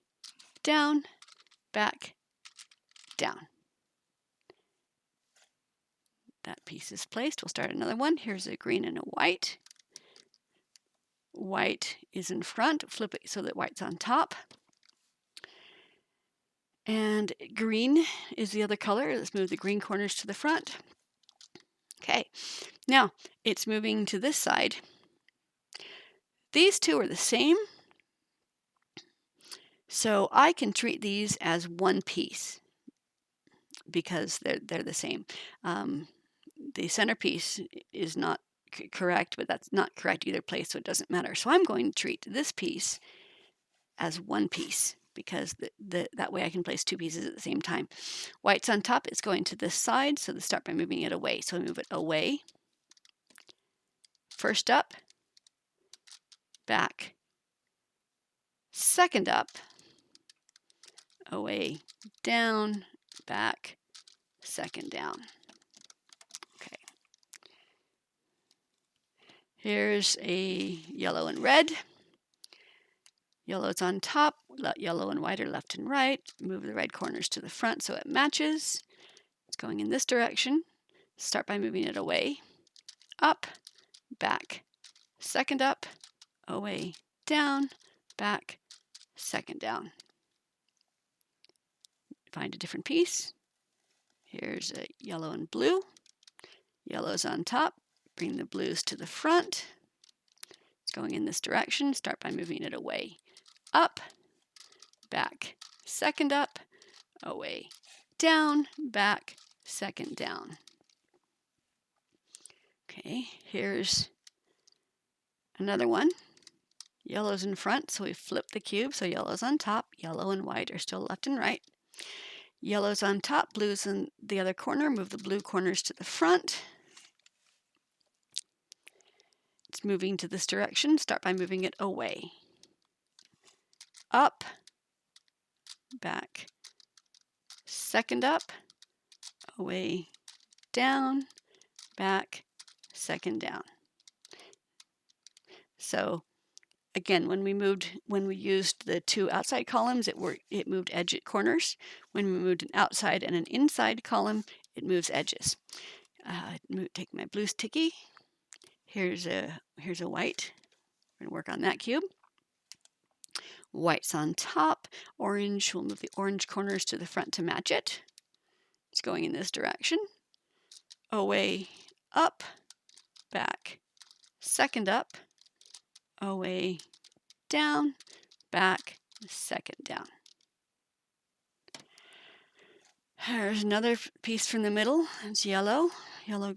down, back, down. That piece is placed. We'll start another one. Here's a green and a white. White is in front. Flip it so that white's on top. And green is the other color. Let's move the green corners to the front. Okay, now it's moving to this side. These two are the same, so I can treat these as one piece because they're the same. The centerpiece is not correct, but that's not correct either place, so it doesn't matter. So I'm going to treat this piece as one piece because that way I can place two pieces at the same time. White's on top, it's going to this side, so let's start by moving it away. So we move it away, first up, back, second up, away, down, back, second down. Okay. Here's a yellow and red. Yellow's on top, yellow and white are left and right. Move the red corners to the front so it matches. It's going in this direction. Start by moving it away, up, back, second up, away, down, back, second down. Find a different piece. Here's a yellow and blue. Yellow's on top. Bring the blues to the front. It's going in this direction. Start by moving it away, up, back, second up, away, down, back, second down. Okay, here's another one. Yellow's in front, so we flip the cube, so yellow's on top, yellow and white are still left and right. Yellow's on top, blue's in the other corner, move the blue corners to the front. It's moving to this direction, start by moving it away. Up, back, second up, away, down, back, second down. So again, when we used the two outside columns, it moved edge at corners. When we moved an outside and an inside column, it moves edges. Take my blue sticky. Here's a white. We're gonna work on that cube. White's on top. Orange, we'll move the orange corners to the front to match it. It's going in this direction. Away, up, back, second up, away, down, back, second down. Here's another piece from the middle. It's yellow. Yellow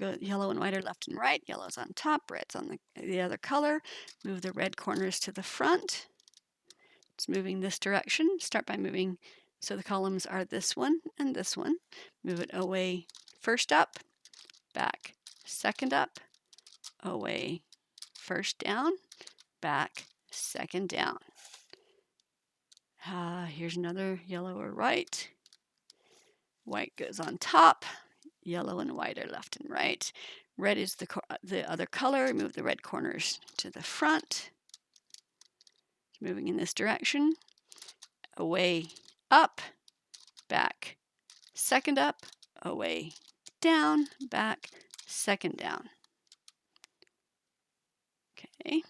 and white are left and right. Yellow's on top, red's on the other color. Move the red corners to the front. It's moving this direction. Start by moving, so the columns are this one and this one. Move it away, first up, back, second up, away, first down, back, second down. Here's another yellow or white. White goes on top. Yellow and white are left and right. Red is the other color. Move the red corners to the front. Moving in this direction. Away, up, back, second up, away, down, back, second down. Okay.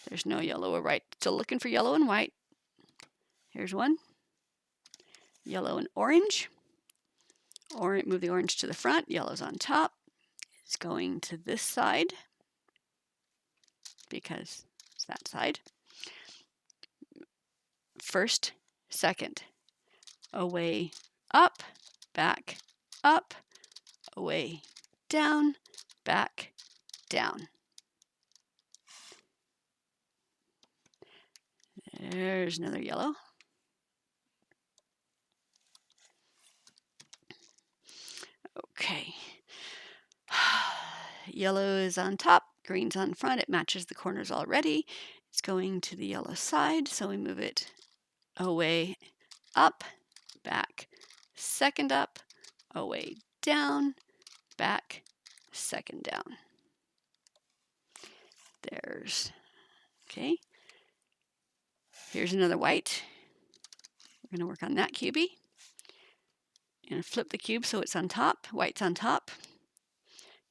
There's no yellow or white. Still looking for yellow and white. Here's one. Yellow and orange. Move the orange to the front. Yellow's on top. It's going to this side because it's that side. First, second, away, up, back, up, away, down, back, down. There's another yellow. Okay. Yellow is on top, green's on front. It matches the corners already. It's going to the yellow side, so we move it away, up, back, second up, away, down, back, second down. Okay. Here's another white. We're going to work on that cubie. And flip the cube so it's on top. White's on top.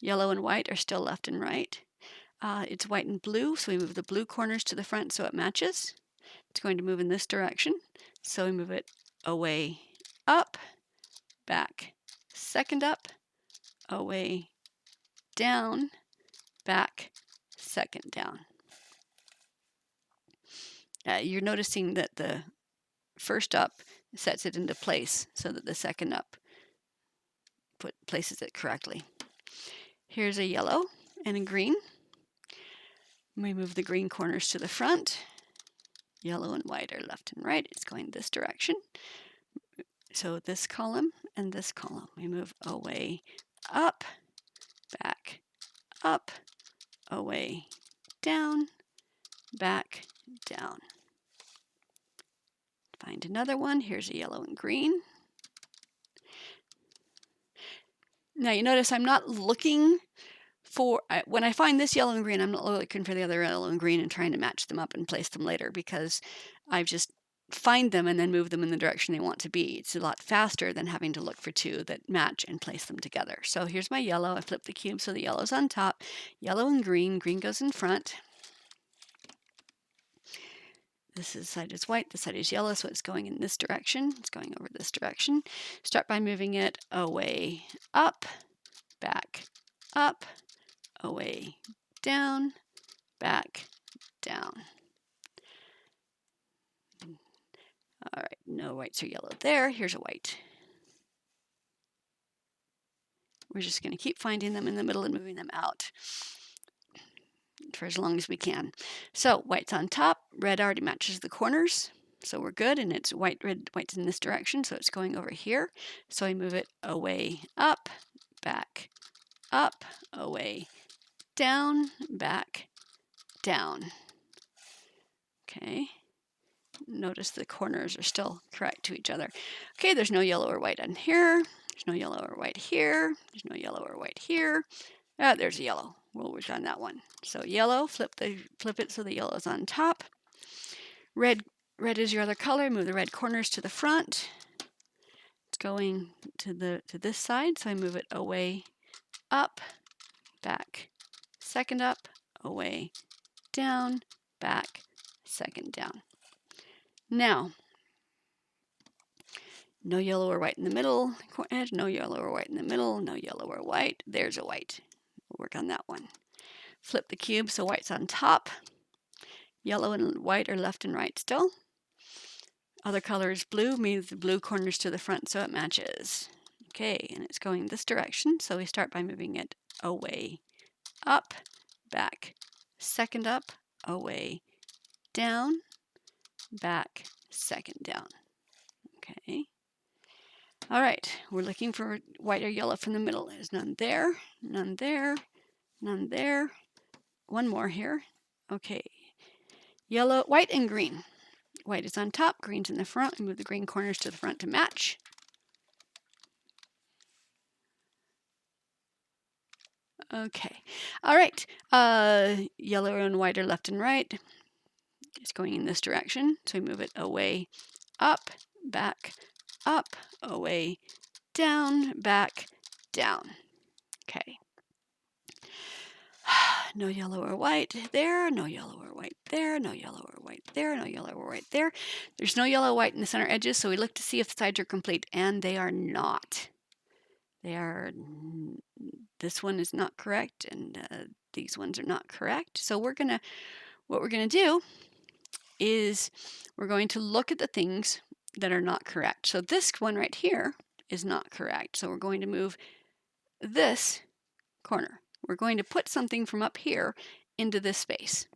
Yellow and white are still left and right. It's white and blue, so we move the blue corners to the front so it matches. It's going to move in this direction, so we move it away, up, back, second up, away, down, back, second down. You're noticing that the first up sets it into place so that the second up places it correctly. Here's a yellow, and a green. We move the green corners to the front. Yellow and white are left and right. It's going this direction. So this column and this column, we move away, up, back, up, away, down, back, down. Find another one. Here's a yellow and green. Now you notice I'm not looking for, when I find this yellow and green, I'm not looking for the other yellow and green and trying to match them up and place them later, because I just find them and then move them in the direction they want to be. It's a lot faster than having to look for two that match and place them together. So here's my yellow. I flip the cube so the yellow's on top. Yellow and green. Green goes in front. This side is white, this side is yellow, so it's going in this direction. It's going over this direction. Start by moving it away, up, back, up, away, down, back, down. All right, no whites or yellow there. Here's a white. We're just going to keep finding them in the middle and moving them out for as long as we can. So white's on top. Red already matches the corners, so we're good. And it's white, red, white's in this direction, so it's going over here. So I move it away, up, back, up, away, down, back, down. Okay. Notice the corners are still correct to each other. Okay, there's no yellow or white on here. There's no yellow or white here. There's no yellow or white here. There's a yellow. We'll work on that one. So yellow, flip it so the yellow is on top. Red is your other color. Move the red corners to the front. It's going to this side, so I move it away, up, back, second up, away, down, back, second down. Now, no yellow or white in the middle edge, no yellow or white in the middle, no yellow or white. There's a white. We'll work on that one. Flip the cube so white's on top. Yellow and white are left and right still. Other color is blue, means the blue corners to the front so it matches. Okay, and it's going this direction, so we start by moving it away, up, back, second up, away, down, back, second down. Okay. All right, we're looking for white or yellow from the middle. There's none there, none there, none there. One more here. Okay. Yellow, white, and green. White is on top, green's in the front. We move the green corners to the front to match. Okay. All right. Yellow and white are left and right. It's going in this direction, so we move it away, up, back, up, away, down, back, down. Okay. No yellow or white there, no yellow or white there, no yellow or white there, no yellow or white there. There's no yellow or white in the center edges, so we look to see if the sides are complete, and they are not. This one is not correct, and these ones are not correct. So what we're gonna do is we're going to look at the things that are not correct. So this one right here is not correct. So we're going to move this corner. We're going to put something from up here into this space.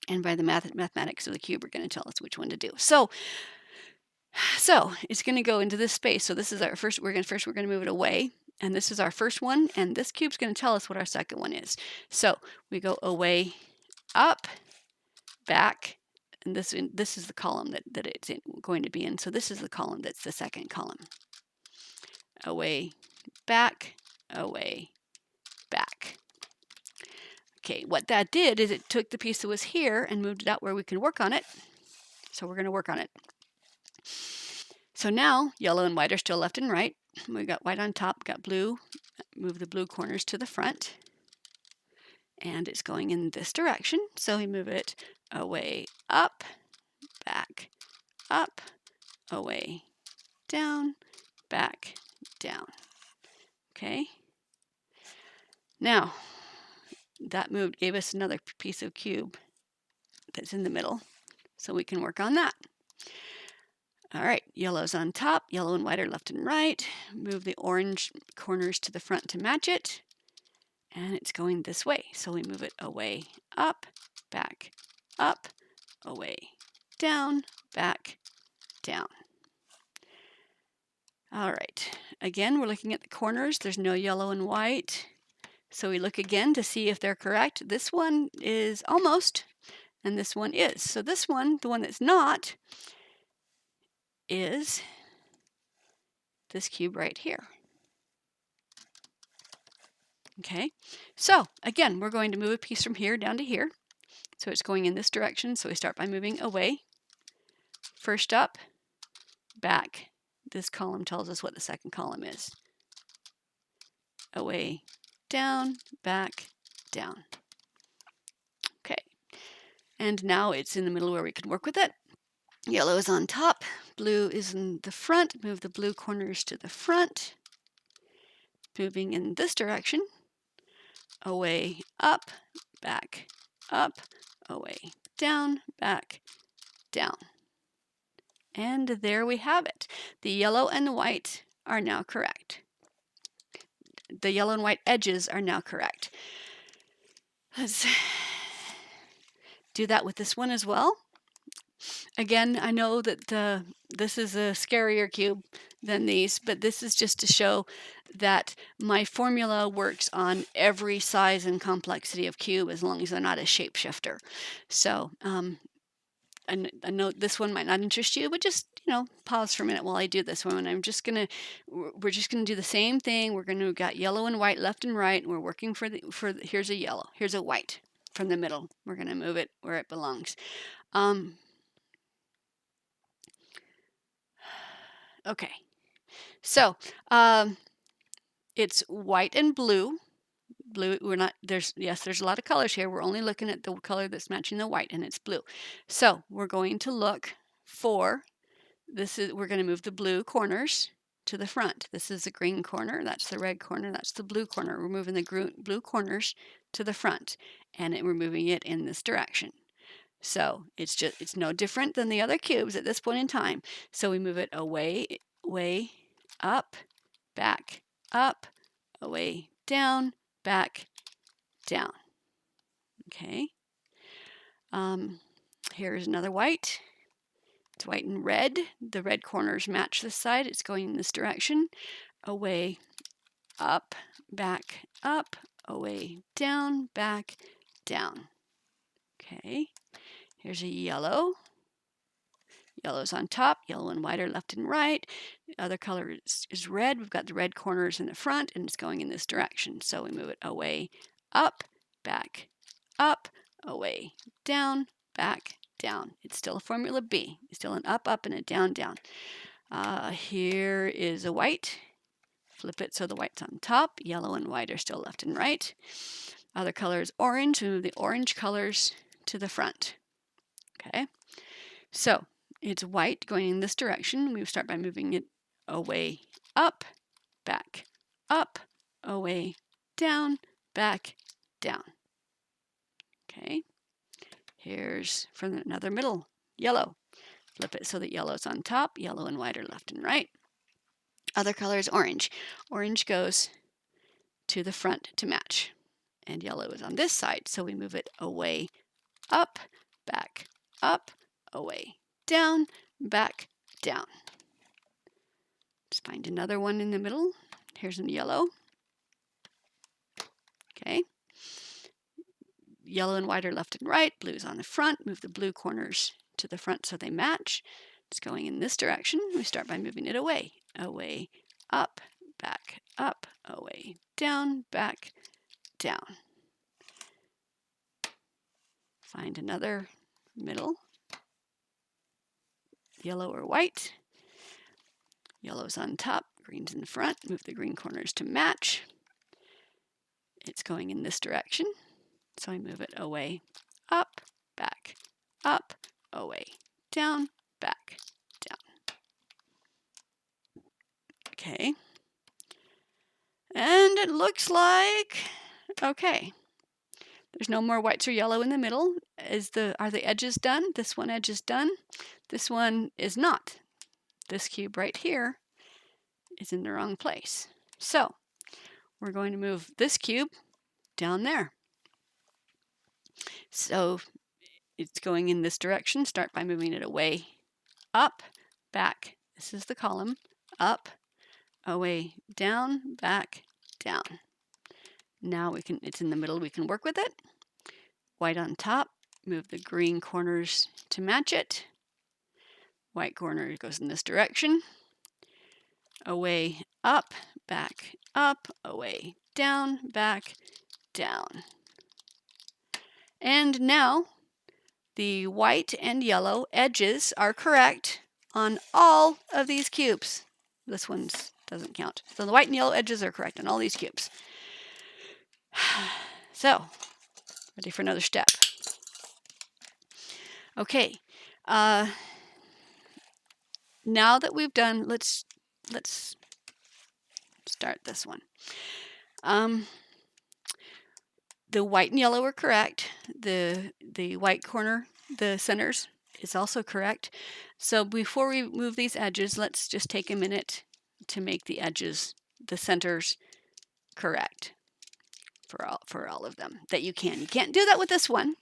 And by the mathematics of the cube, we're going to tell us which one to do. So it's going to go into this space. So this is our first, we're going to move it away. And this is our first one. And this cube's going to tell us what our second one is. So we go away, up, back, and this is the column that it's going to be in. So this is the column that's the second column. Away, back, away, back. Okay, what that did is it took the piece that was here and moved it out where we can work on it. So we're going to work on it. So now yellow and white are still left and right. We got white on top, got blue. Move the blue corners to the front. And it's going in this direction. So we move it away, up, back, up, away, down, back, down. Okay. Now, that move gave us another piece of cube that's in the middle, so we can work on that. All right, yellow's on top, yellow and white are left and right. Move the orange corners to the front to match it. and it's going this way. So we move it away, up, back, up, away, down, back, down. All right, again, we're looking at the corners. There's no yellow and white. So we look again to see if they're correct. This one is almost, and this one is. So this one, the one that's not, is this cube right here. Okay, so again, we're going to move a piece from here down to here. So it's going in this direction. So we start by moving away. First up, back. This column tells us what the second column is. Away, down, back, down. Okay, and now it's in the middle where we can work with it. Yellow is on top, blue is in the front. Move the blue corners to the front. Moving in this direction. Away, up, back, up, away, down, back, down. And there we have it. The yellow and the white are now correct. The yellow and white edges are now correct. Let's do that with this one as well. Again, I know that this is a scarier cube than these, but this is just to show that my formula works on every size and complexity of cube as long as they're not a shapeshifter. So I know this one might not interest you, but just, pause for a minute while I do this one. And we're just gonna do the same thing. We've got yellow and white left and right, and we're working here's a yellow, here's a white from the middle. We're gonna move it where it belongs. Okay, so it's white and blue. Blue, there's a lot of colors here. We're only looking at the color that's matching the white, and it's blue. So we're going to look for we're going to move the blue corners to the front. This is the green corner, that's the red corner, that's the blue corner. We're moving the blue corners to the front, and we're moving it in this direction. So it's no different than the other cubes at this point in time. So we move it away, way, up, back, up, away, down, back, down. Okay. Here's another white. It's white and red. The red corners match this side. It's going in this direction. Away, up, back, up, away, down, back, down. Okay. Here's a yellow. Yellow's on top, yellow and white are left and right. The other color is red. We've got the red corners in the front, and it's going in this direction. So we move it away, up, back, up, away, down, back, down. It's still a formula B. It's still an up, up, and a down, down. Here is a white. Flip it so the white's on top. Yellow and white are still left and right. Other color is orange. We move the orange colors to the front. Okay, so it's white going in this direction. We start by moving it away, up, back, up, away, down, back, down. Okay, here's from another middle, yellow. Flip it so that yellow's on top. Yellow and white are left and right. Other color is orange. Orange goes to the front to match. And yellow is on this side, so we move it away, up, back, up, away, down, back, down. Let's find another one in the middle. Here's a yellow. Okay. Yellow and white are left and right. Blue's on the front. Move the blue corners to the front so they match. It's going in this direction. We start by moving it away. Away, up, back, up, away, down, back, down. Find another middle. Yellow or white. Yellow's on top, green's in front. Move the green corners to match. It's going in this direction. So I move it away, up, back, up, away, down, back, down. Okay. And it looks like, okay. There's no more whites or yellow in the middle. Are the edges done? This one edge is done. This one is not. This cube right here is in the wrong place. So we're going to move this cube down there. So it's going in this direction. Start by moving it away, up, back. This is the column. Up, away, down, back, down. Now it's in the middle, we can work with it. White on top, move the green corners to match it. White corner goes in this direction. Away, up, back, up, away, down, back, down. And now the white and yellow edges are correct on all of these cubes. This one doesn't count. So the white and yellow edges are correct on all these cubes. So, ready for another step. Okay, now that we've done, let's start this one. The white and yellow are correct. The white corner, the centers, is also correct. So before we move these edges, let's just take a minute to make the edges, the centers, correct for all of them that you can. You can't do that with this one,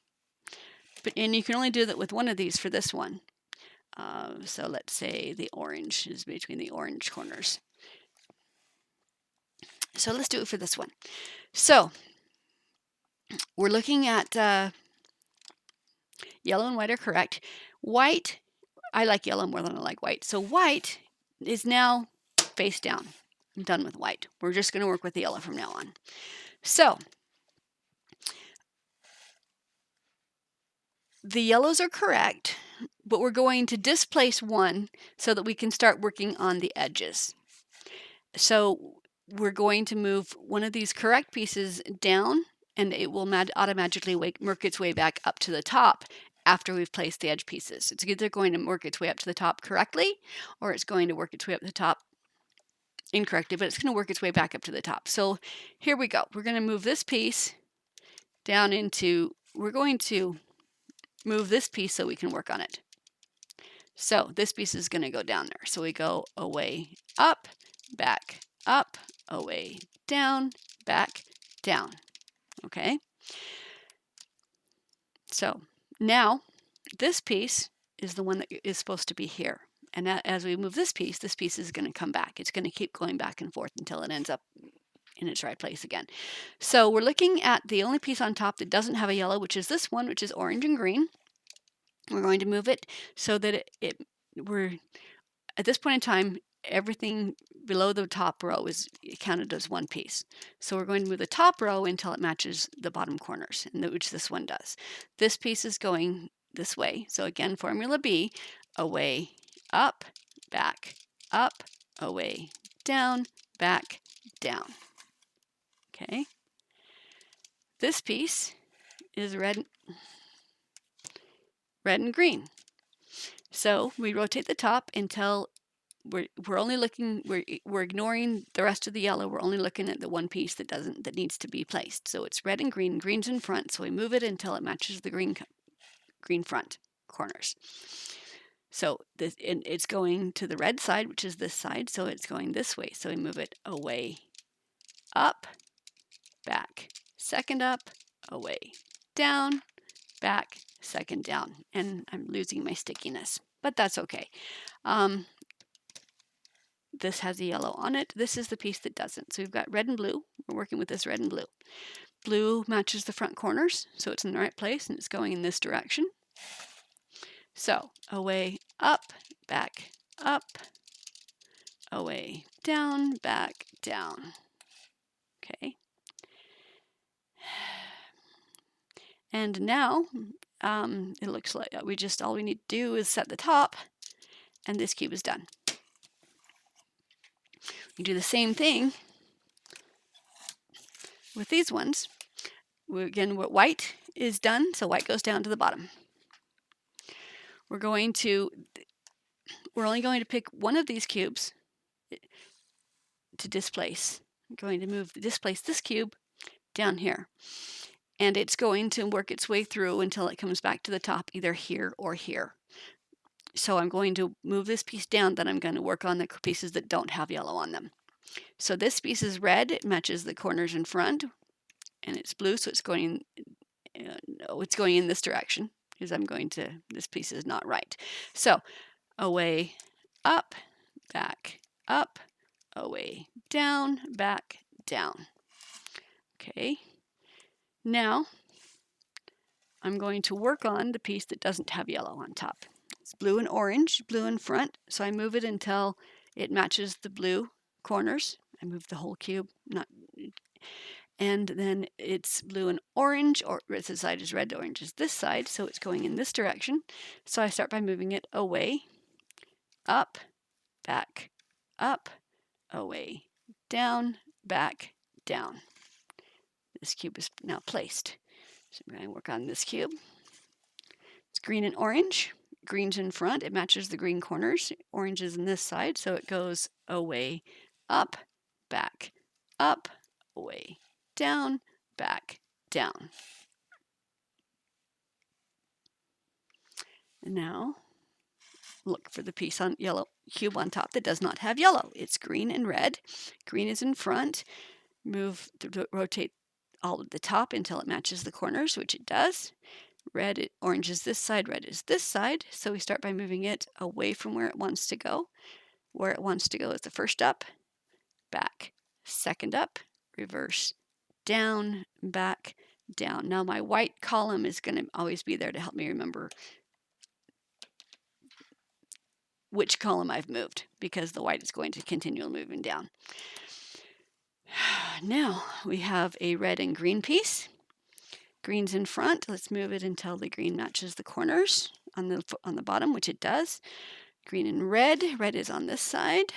and you can only do that with one of these for this one. So let's say the orange is between the orange corners. So let's do it for this one. So we're looking at yellow and white are correct. White, I like yellow more than I like white. So white is now face down. I'm done with white. We're just going to work with the yellow from now on. So the yellows are correct, but we're going to displace one so that we can start working on the edges. So we're going to move one of these correct pieces down, and it will automatically work its way back up to the top after we've placed the edge pieces. It's either going to work its way up to the top correctly, or it's going to work its way up to the top incorrectly, but it's going to work its way back up to the top. So here we go. We're going to move this piece down into, we're going to move this piece so we can work on it. So this piece is going to go down there. So we go away, up, back, up, away, down, back, down. Okay? So now this piece is the one that is supposed to be here. And as we move this piece is going to come back. It's going to keep going back and forth until it ends up in its right place again. So we're looking at the only piece on top that doesn't have a yellow, which is this one, which is orange and green. We're going to move it so that we're at this point in time, everything below the top row is counted as one piece. So we're going to move the top row until it matches the bottom corners, which this one does. This piece is going this way. So again, formula B, away, up, back, up, away, down, back, down. Okay. This piece is red and green. So we rotate the top until we're only looking, we're ignoring the rest of the yellow. We're only looking at the one piece that needs to be placed. So it's red and green. Green's in front, so we move it until it matches the green front corners. So it's going to the red side, which is this side. So it's going this way. So we move it away, up, back, second up, away, down, back, second down. And I'm losing my stickiness, but that's okay. This has a yellow on it. This is the piece that doesn't. So we've got red and blue. We're working with this red and blue. Blue matches the front corners, so it's in the right place, and it's going in this direction. So away, up, back, up, away, down, back, down. Okay. And now it looks like all we need to do is set the top, and this cube is done. We do the same thing with these ones. Again, white is done, so white goes down to the bottom. We're only going to pick one of these cubes to displace. I'm going to displace this cube down here. And it's going to work its way through until it comes back to the top, either here or here. So I'm going to move this piece down, then I'm going to work on the pieces that don't have yellow on them. So this piece is red, it matches the corners in front. and it's blue, so it's going, no, it's going in this direction because this piece is not right. So away, up, back, up, away, down, back, down. Okay, now I'm going to work on the piece that doesn't have yellow on top. It's blue and orange, blue in front, so I move it until it matches the blue corners. I move the whole cube, and then it's blue and orange, or this side is red, the orange is this side, so it's going in this direction. So I start by moving it away, up, back, up, away, down, back, down. This cube is now placed. So I'm going to work on this cube. It's green and orange. Green's in front, it matches the green corners. Orange is in this side, so it goes away, up, back, up, away, down, back, down. And now look for the piece on yellow cube on top that does not have yellow. It's green and red. Green is in front. Rotate all of the top until it matches the corners, which it does. Orange is this side, red is this side. So we start by moving it away from where it wants to go. Where it wants to go is the first up, back, second up, reverse, down, back, down. Now my white column is going to always be there to help me remember which column I've moved, because the white is going to continue moving down. Now we have a red and green piece. Green's in front. Let's move it until the green matches the corners on the bottom, which it does. Green and red. Red is on this side.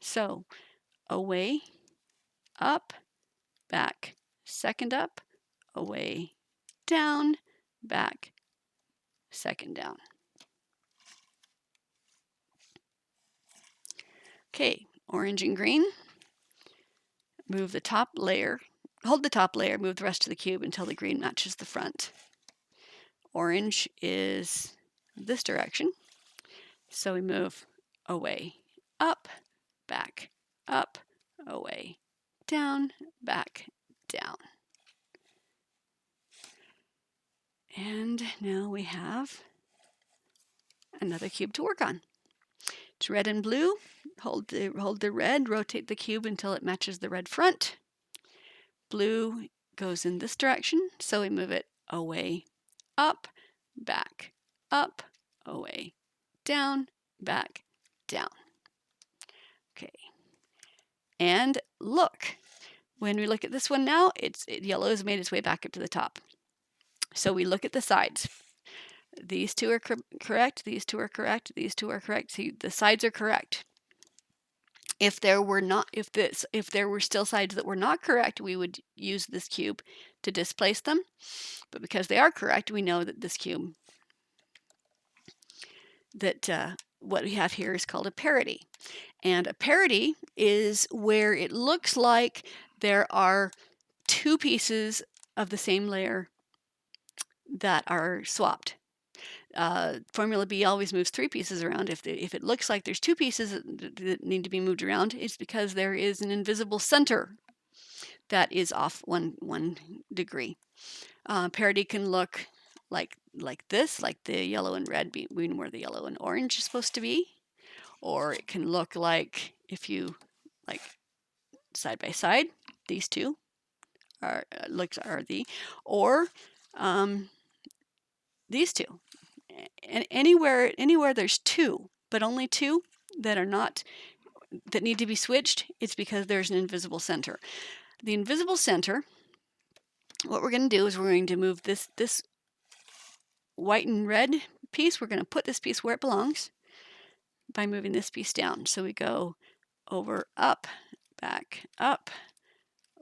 So away, up, back, second up, away, down, back, second down. Okay, orange and green. Move the top layer, hold the top layer, move the rest of the cube until the green matches the front. Orange is this direction, so we move away, up, back, up, away, down, back, down. And now we have another cube to work on. It's red and blue. Hold the red, rotate the cube until it matches the red front. Blue goes in this direction, so we move it away, up, back, up, away, down, back, down. Okay. And look, when we look at this one now, yellow has made its way back up to the top. So we look at the sides. These two are correct, these two are correct, these two are correct. See, the sides are correct. If there were still sides that were not correct, we would use this cube to displace them. But because they are correct, we know that this cube, what we have here is called a parity. And a parity is where it looks like there are two pieces of the same layer that are swapped. Formula B always moves three pieces around. If it looks like there's two pieces that need to be moved around, it's because there is an invisible center that is off one degree. Parity can look like this, like the yellow and red being where the yellow and orange is supposed to be, or it can look like, if you like side by side, these two are or these two. And anywhere there's two, but only two that need to be switched, it's because there's an invisible center. The invisible center, what we're going to do is we're going to move this white and red piece, we're going to put this piece where it belongs by moving this piece down. So we go over, up, back, up,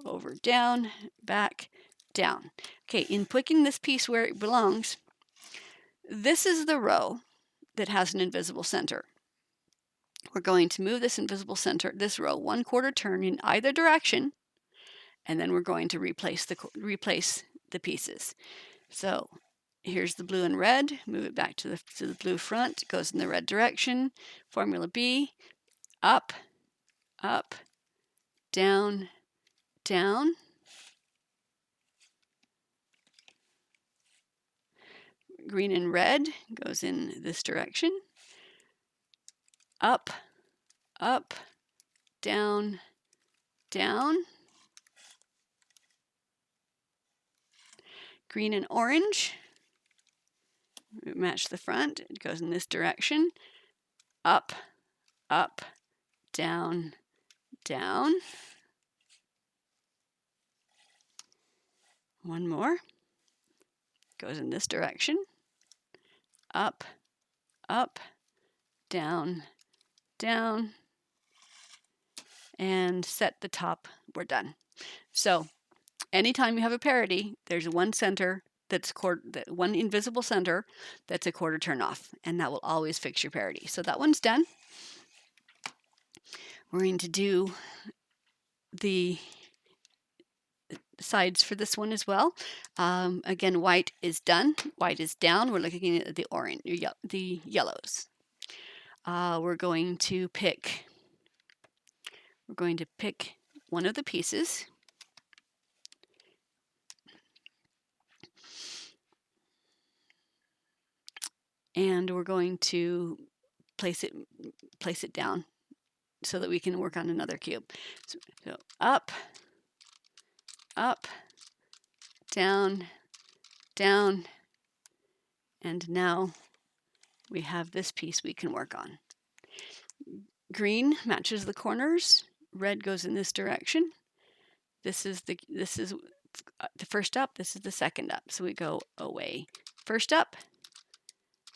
over, down, back, down. Okay, in putting this piece where it belongs, this is the row that has an invisible center. We're going to move this invisible center, this row, 1/4 turn in either direction, and then we're going to replace the pieces. So here's the blue and red. Move it back to the blue front. It goes in the red direction. Formula B, up, up, down, down. green and red goes in this direction. Up, up, down, down. Green and orange, match the front, it goes in this direction. Up, up, down, down. One more, goes in this direction. Up, up, down, down, and set the top. We're done. So anytime you have a parity, there's one center that's one invisible center that's a quarter turn off, and that will always fix your parity. So that one's done. We're going to do the sides for this one as well. Again, white is done. White is down. We're looking at the orange, the yellows. We're going to pick one of the pieces. And we're going to place it down so that we can work on another cube. So up, up, down, down, and now we have this piece we can work on. Green matches the corners. Red goes in this direction. This is the first up. This is the second up. So we go away. First up,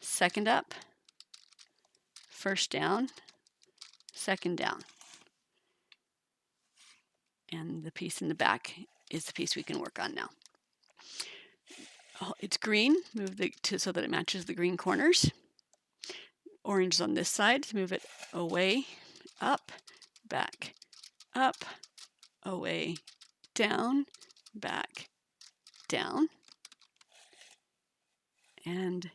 second up, first down, second down. And the piece in the back is the piece we can work on now. Oh, it's green. Move so that it matches the green corners. Orange is on this side. Move it away, up, back, up, away, down, back, down. And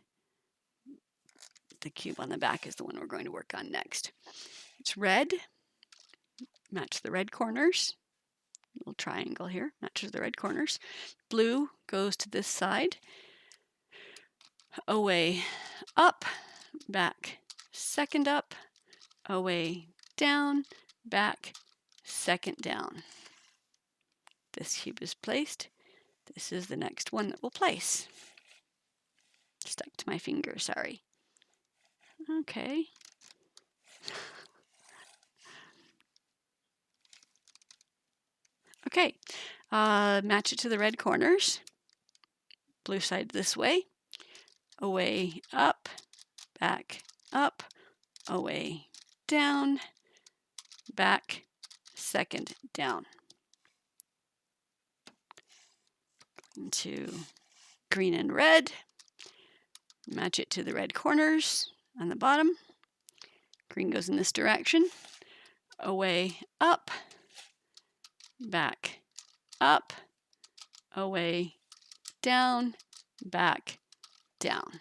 the cube on the back is the one we're going to work on next. It's red. Match the red corners. Little triangle here matches the red corners. Blue goes to this side. Away, up, back, second up, away, down, back, second down. This cube is placed. This is the next one that we'll place. Stuck to my finger, sorry. Okay. Okay, match it to the red corners. Blue side this way. Away, up, back, up, away, down, back, second, down. Into green and red. Match it to the red corners on the bottom. Green goes in this direction. Away, up, back, up, away, down, back, down.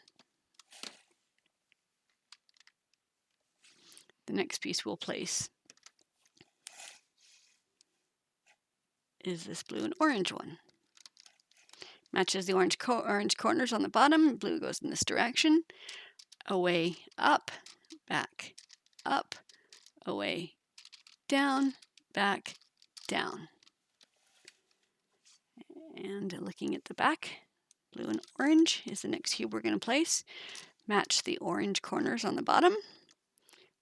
The next piece we'll place is this blue and orange one. Matches the orange corners on the bottom. Blue goes in this direction. Away, up, back, up, away, down, back, down. And looking at the back, blue and orange is the next cube we're going to place. Match the orange corners on the bottom.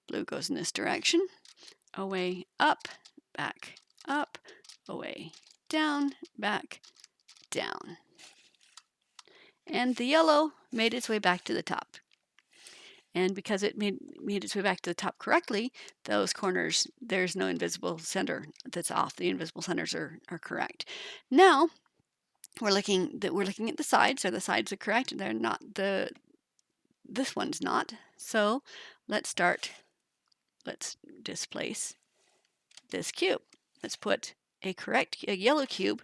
Blue goes in this direction. Away, up, back, up, away, down, back, down. And the yellow made its way back to the top. And because it made its way back to the top correctly, those corners, there's no invisible center that's off. The invisible centers are correct. Now, we're looking at the sides, so the sides are correct. They're not this one's not. So let's displace this cube. Let's put a yellow cube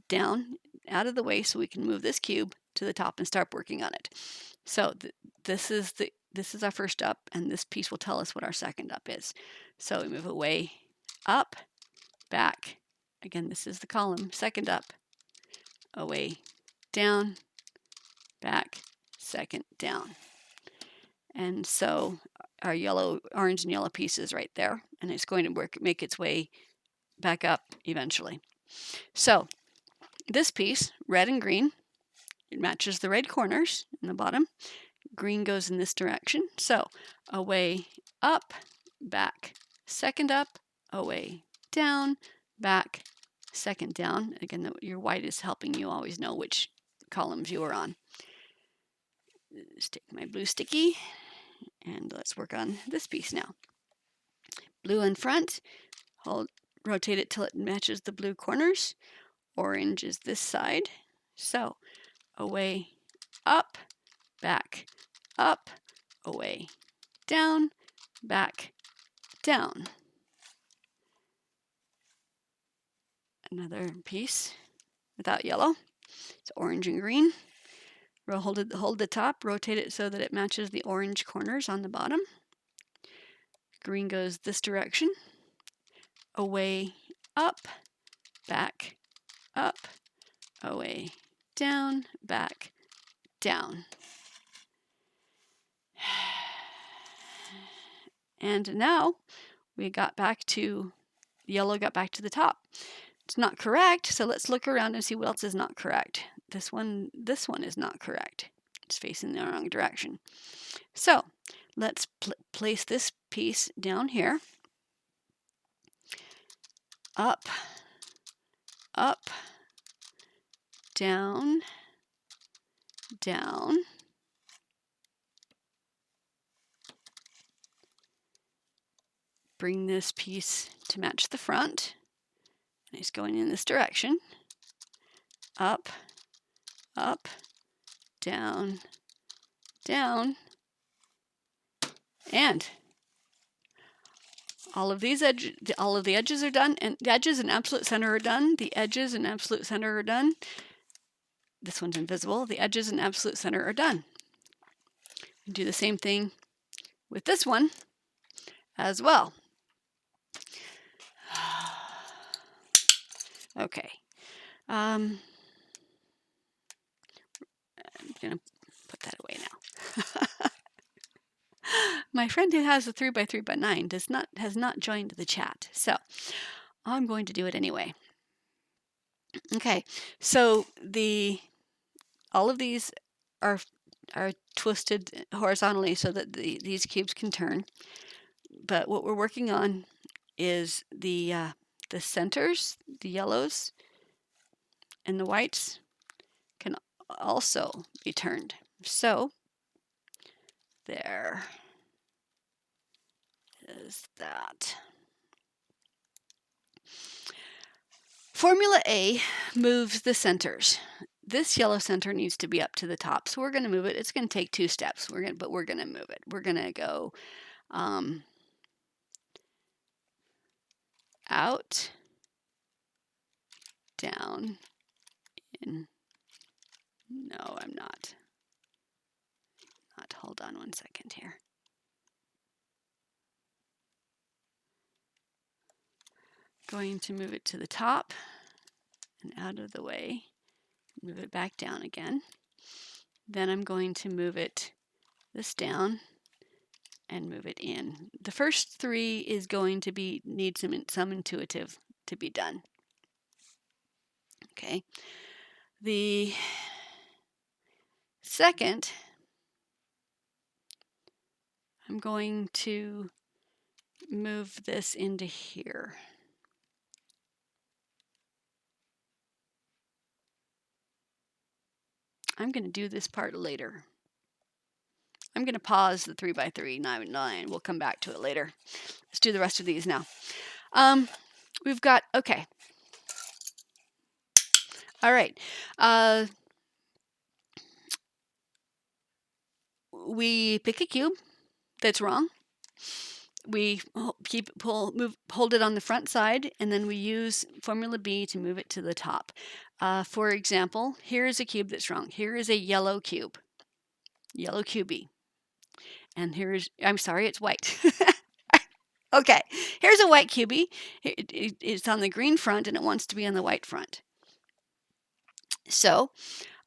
down out of the way so we can move this cube to the top and start working on it. So this is our first up, and this piece will tell us what our second up is. So we move away, up, back. Again, this is the column. Second up, away, down, back, second down. And so our orange and yellow piece is right there, and it's going to make its way back up eventually. So this piece, red and green, it matches the red corners in the bottom. Green goes in this direction. So away, up, back, second up, away, down, back, second down. Again, your white is helping you always know which columns you are on. Let's take my blue sticky and let's work on this piece now. Blue in front, rotate it till it matches the blue corners. Orange is this side. So away, up, back, up, away, down, back, down. Another piece without yellow. It's orange and green. Hold the top, rotate it so that it matches the orange corners on the bottom. Green goes this direction. Away, up, back, up, away, down, back, down. And now we got back to, yellow got back to the top. It's not correct, so let's look around and see what else is not correct. This one is not correct. It's facing the wrong direction. So let's place this piece down here. Up, up, down, down. Bring this piece to match the front. And it's going in this direction. Up, up, down, down. And all of the edges are done, and the edges and absolute center are done. The edges and absolute center are done. This one's invisible. The edges and absolute center are done. Do the same thing with this one as well. Okay. I'm going to put that away now. My friend who has a 3x3x9 has not joined the chat, so I'm going to do it anyway. Okay, so all of these are twisted horizontally so that these cubes can turn. But what we're working on is the centers, the yellows and the whites can also be turned. So there is that. Formula A moves the centers. This yellow center needs to be up to the top, so we're going to move it. It's going to take 2 steps, but we're going to move it. We're going to go out, down, in. No, I'm not. Hold on one second here. Going to move it to the top and out of the way. Move it back down again. Then I'm going to move this down and move it in. The first 3 is going to need some intuitive to be done. Okay. The second, I'm going to move this into here. I'm going to do this part later. I'm going to pause the 3x3 9. We'll come back to it later. Let's do the rest of these now. We've got, okay. All right. We pick a cube that's wrong. We hold it on the front side, and then we use Formula B to move it to the top. For example, here is a cube that's wrong. Here is a yellow cube, yellow cubie. And I'm sorry, it's white. Okay, here's a white cubie. It's on the green front, and it wants to be on the white front. So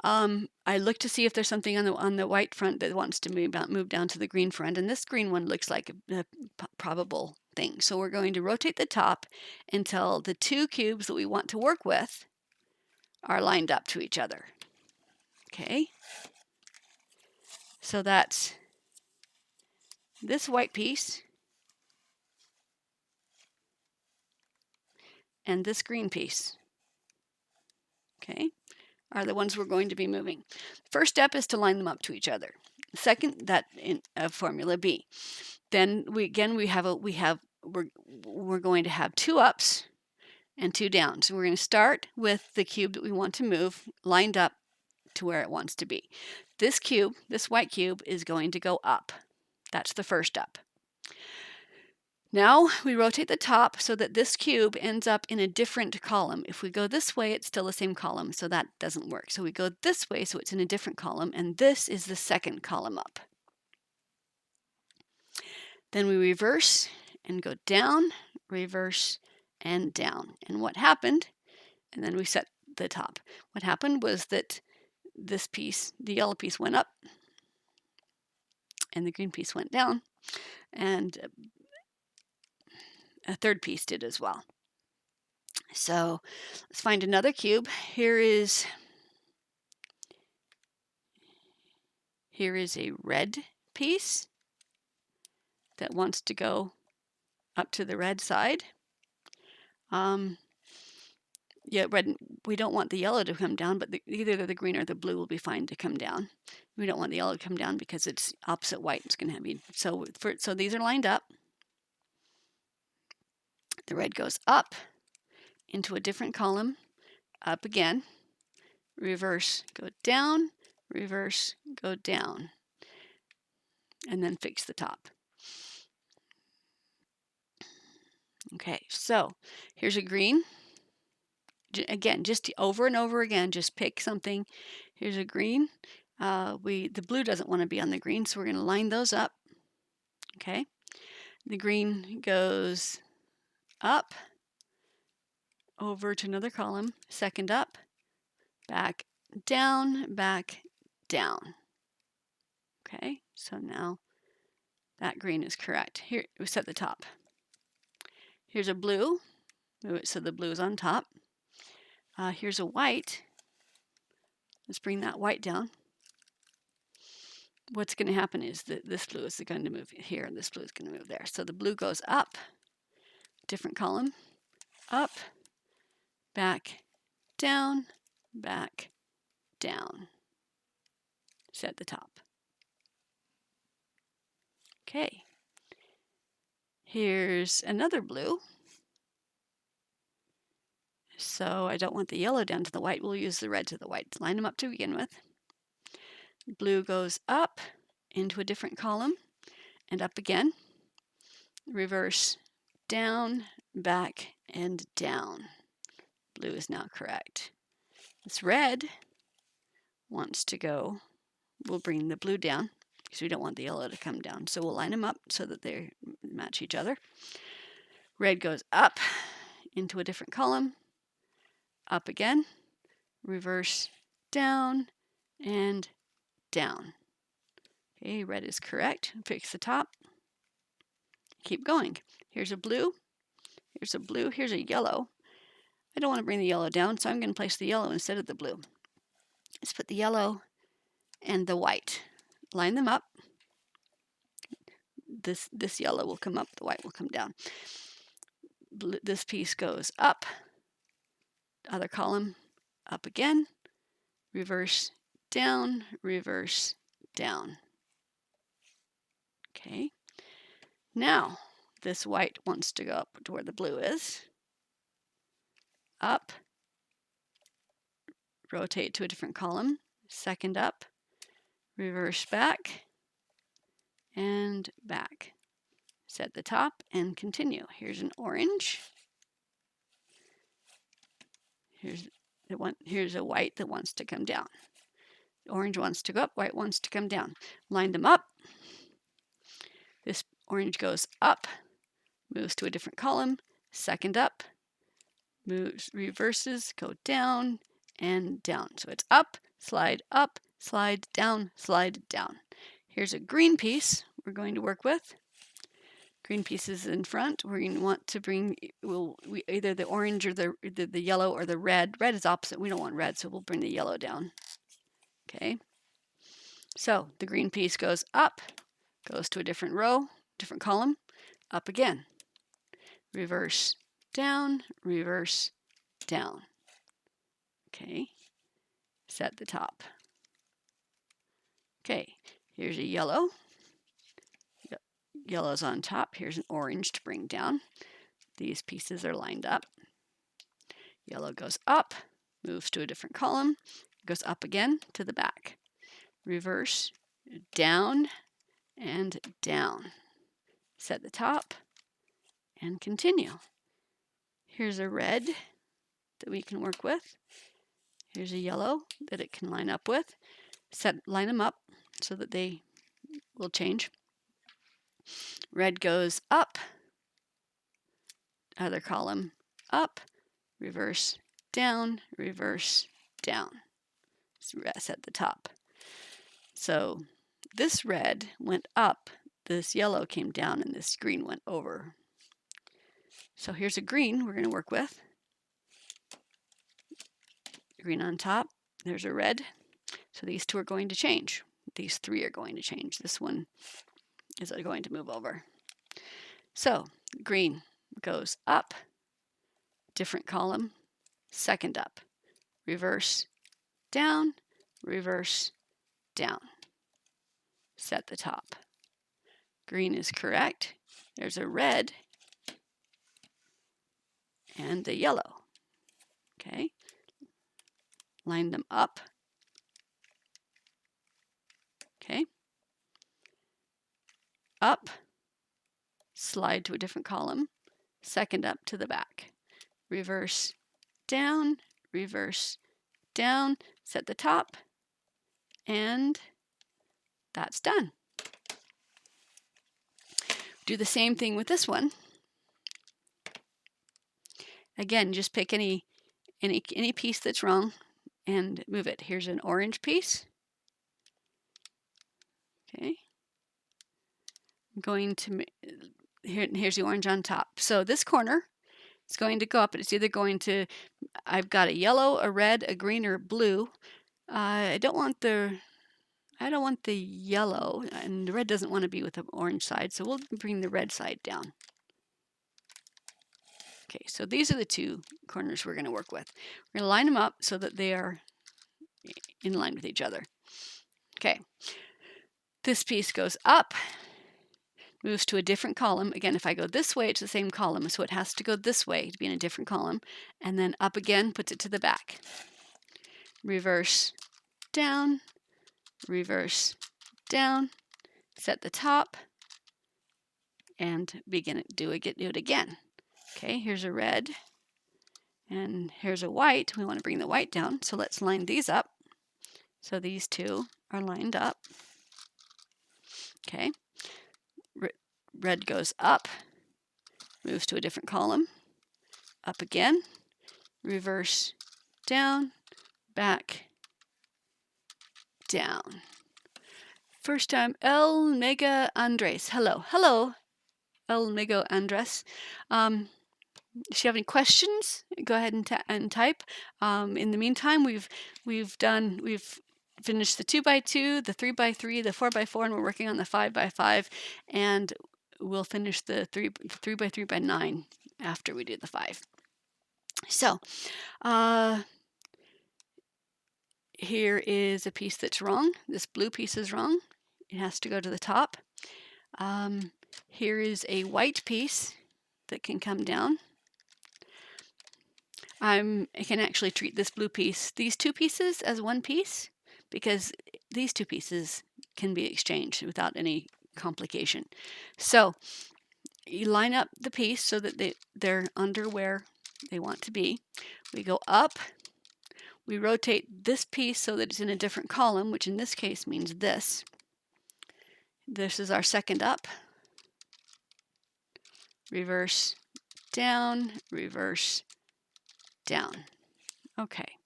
I look to see if there's something on the white front that wants to move down to the green front, and this green one looks like a probable thing. So we're going to rotate the top until the two cubes that we want to work with are lined up to each other. Okay, so that's this white piece and this green piece. Okay, are the ones we're going to be moving. First step is to line them up to each other. Second, that in formula B. Then we're going to have two ups and two downs. So we're going to start with the cube that we want to move lined up to where it wants to be. This cube, this white cube, is going to go up. That's the first up. Now we rotate the top so that this cube ends up in a different column. If we go this way, it's still the same column, so that doesn't work. So we go this way, so it's in a different column, and this is the second column up. Then we reverse and go down, reverse, and down. And what happened, and then we set the top. What happened was that this piece, the yellow piece, went up, and the green piece went down, and a third piece did as well. So let's find another cube. Here is a red piece that wants to go up to the red side. Red, we don't want the yellow to come down, but either the green or the blue will be fine to come down. We don't want the yellow to come down because it's opposite white. It's going to be so these are lined up. The red goes up into a different column, up again, reverse, go down, reverse, go down, and then fix the top. Okay, so here's a green. Again, just over and over again, just pick something. Here's a green. The blue doesn't want to be on the green, so we're going to line those up. Okay, the green goes up, over to another column, second up, back down, back down. Okay, so now that green is correct. Here, we set the top. Here's a blue, so the blue is on top. Here's a white. Let's bring that white down. What's going to happen is that this blue is going to move here, and this blue is going to move there. So the blue goes up, different column, up, back, down, set the top. Okay, here's another blue. So I don't want the yellow down to the white. We'll use the red to the white. Line them up to begin with. Blue goes up into a different column and up again. Reverse, down, back, and down. Blue is now correct. This red wants to go. We'll bring the blue down because we don't want the yellow to come down. So we'll line them up so that they match each other. Red goes up into a different column, up again, reverse, down, and down. Okay, red is correct. Fix the top. Keep going. Here's a blue. Here's a blue. Here's a yellow. I don't want to bring the yellow down, so I'm going to place the yellow instead of the blue. Let's put the yellow and the white. Line them up. This yellow will come up, the white will come down. This piece goes up, other column, up again, reverse, down, reverse, down. Okay. Now, this white wants to go up to where the blue is. Up, rotate to a different column, second up, reverse back, and back. Set the top and continue. Here's an orange. Here's a white that wants to come down. Orange wants to go up, white wants to come down. Line them up. This orange goes up, moves to a different column, second up, moves, reverses, go down and down. So it's up, slide up, slide down, slide down. Here's a green piece we're going to work with. Green piece is in front. We're going to want to bring either the orange or the yellow or the red. Red is opposite. We don't want red, so we'll bring the yellow down. Okay. So the green piece goes up, goes to a different row, different column, up again. Reverse, down, reverse, down. Okay. Set the top. Okay. Here's a yellow. Yellow's on top. Here's an orange to bring down. These pieces are lined up. Yellow goes up, moves to a different column, goes up again to the back. Reverse, down, and down. Set the top, and continue. Here's a red that we can work with. Here's a yellow that it can line up with. Line them up so that they will change. Red goes up, other column up, reverse, down, set the top. So this red went up, this yellow came down, and this green went over. So here's a green we're going to work with. Green on top, there's a red. So these two are going to change. These three are going to change. This one is going to move over. So green goes up, different column, second up, reverse, down, set the top. Green is correct. There's a red and a yellow. Okay. Line them up. Okay. Up, slide to a different column, second up to the back. Reverse, down, set the top, and that's done. Do the same thing with this one. Again, just pick any piece that's wrong and move it. Here's an orange piece. Okay. I'm going to here's the orange on top. So this corner is going to go up, and it's either going to, I've got a yellow, a red, a green, or a blue. I don't want the yellow, and the red doesn't want to be with the orange side, so we'll bring the red side down. Okay, so these are the two corners we're going to work with. We're going to line them up so that they are in line with each other. Okay, this piece goes up, moves to a different column. Again, if I go this way, it's the same column, so it has to go this way to be in a different column, and then up again, puts it to the back. Reverse, down, set the top, and do it again. Okay, here's a red, and here's a white. We want to bring the white down, so let's line these up. So these two are lined up. Okay, red goes up, moves to a different column, up again, reverse, down, back, down. First time, El Mega Andres. Hello, El Mega Andres. If you have any questions, go ahead and type. In the meantime, we've finished the 2x2, the 3x3, the 4x4, and we're working on the 5x5, and we'll finish the 3x3x9 after we do the 5. So here is a piece that's wrong. This blue piece is wrong. It has to go to the top. Here is a white piece that can come down. I can actually treat this blue piece, these two pieces, as one piece, because these two pieces can be exchanged without any complication. So you line up the piece so that they're under where they want to be. We go up. We rotate this piece so that it's in a different column, which in this case means this. This is our second up. Reverse, down, reverse, down. Okay,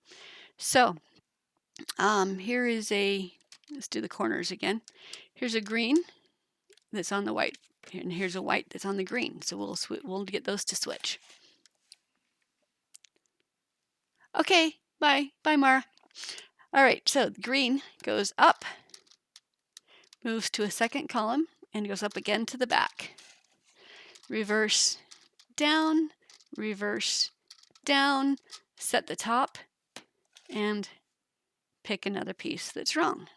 so Here is let's do the corners again. Here's a green that's on the white, and here's a white that's on the green. So we'll get those to switch. Okay, bye. Bye, Mara. All right, so the green goes up, moves to a second column, and goes up again to the back. Reverse down, reverse down, set the top, and pick another piece that's wrong.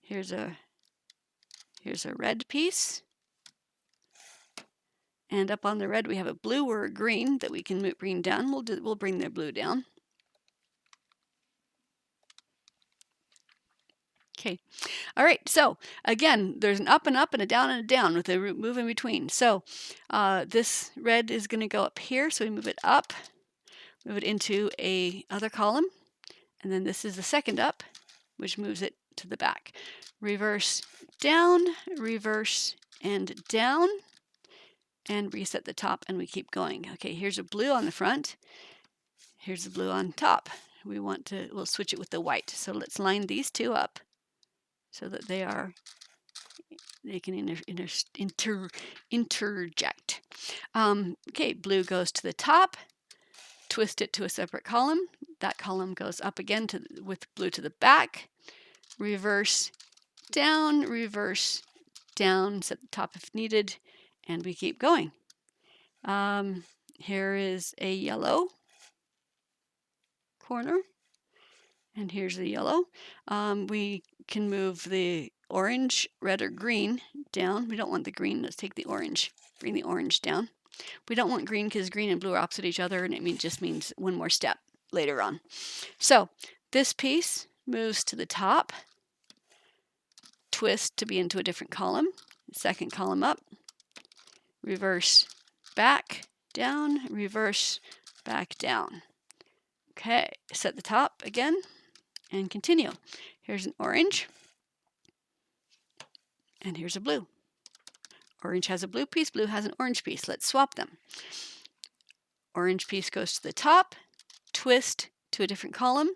Here's a red piece. And up on the red, we have a blue or a green that we can bring down. We'll bring the blue down. Okay. All right. So again, there's an up and up and a down with a move in between. So this red is going to go up here. So we move it up, move it into a other column. And then this is the second up, which moves it to the back. Reverse down, reverse and down, and reset the top, and we keep going. Okay, here's a blue on the front. Here's the blue on top. We'll switch it with the white. So let's line these two up so that they can interject. Okay, blue goes to the top, twist it to a separate column. That column goes up again with blue to the back. Reverse down, set the top if needed, and we keep going. Here is a yellow corner, and here's the yellow. We can move the orange, red, or green down. We don't want the green. Let's take the orange. Bring the orange down. We don't want green because green and blue are opposite each other, and it just means one more step later on. So this piece moves to the top, twist to be into a different column, second column up, reverse back, down, reverse back, down. Okay, set the top again and continue. Here's an orange, and here's a blue. Orange has a blue piece, blue has an orange piece. Let's swap them. Orange piece goes to the top, twist to a different column,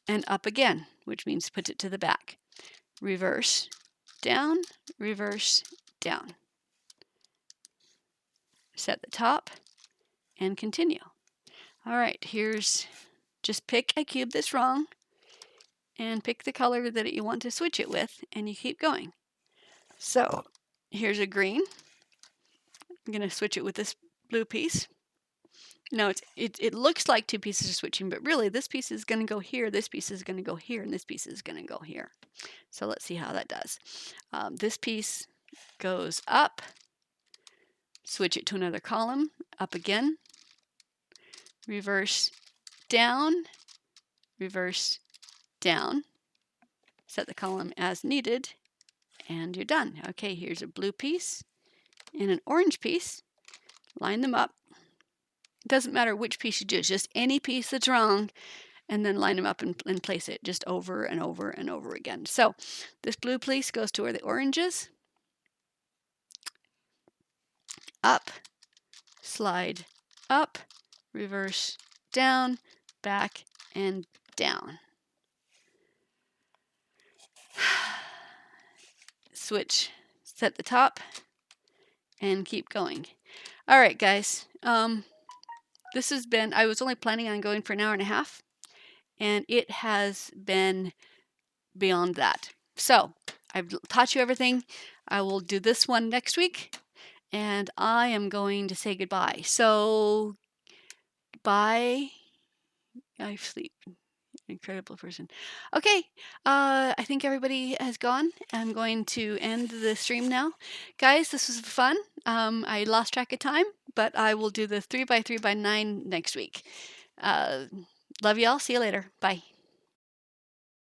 and up again, which means put it to the back. Reverse, down, set the top, and continue. All right, just pick a cube that's wrong, and pick the color that you want to switch it with, and you keep going. So here's a green. I'm going to switch it with this blue piece. Now it looks like two pieces are switching, but really this piece is going to go here, this piece is going to go here, and this piece is going to go here. So let's see how that does. This piece goes up, switch it to another column, up again, reverse down, set the column as needed, and you're done. Okay, here's a blue piece and an orange piece. Line them up. It doesn't matter which piece you do, it's just any piece that's wrong, and then line them up and place it just over and over and over again. So this blue piece goes to where the orange is. Up, slide up, reverse down, back, and down. Switch, set the top, and keep going. All right, guys. This has been, I was only planning on going for an hour and a half, and it has been beyond that. So I've taught you everything. I will do this one next week, and I am going to say goodbye. So bye. I sleep. Incredible person. Okay, I think everybody has gone. I'm going to end the stream now. Guys, this was fun. I lost track of time, but I will do the 3x3x9 next week. Love y'all. See you later. Bye.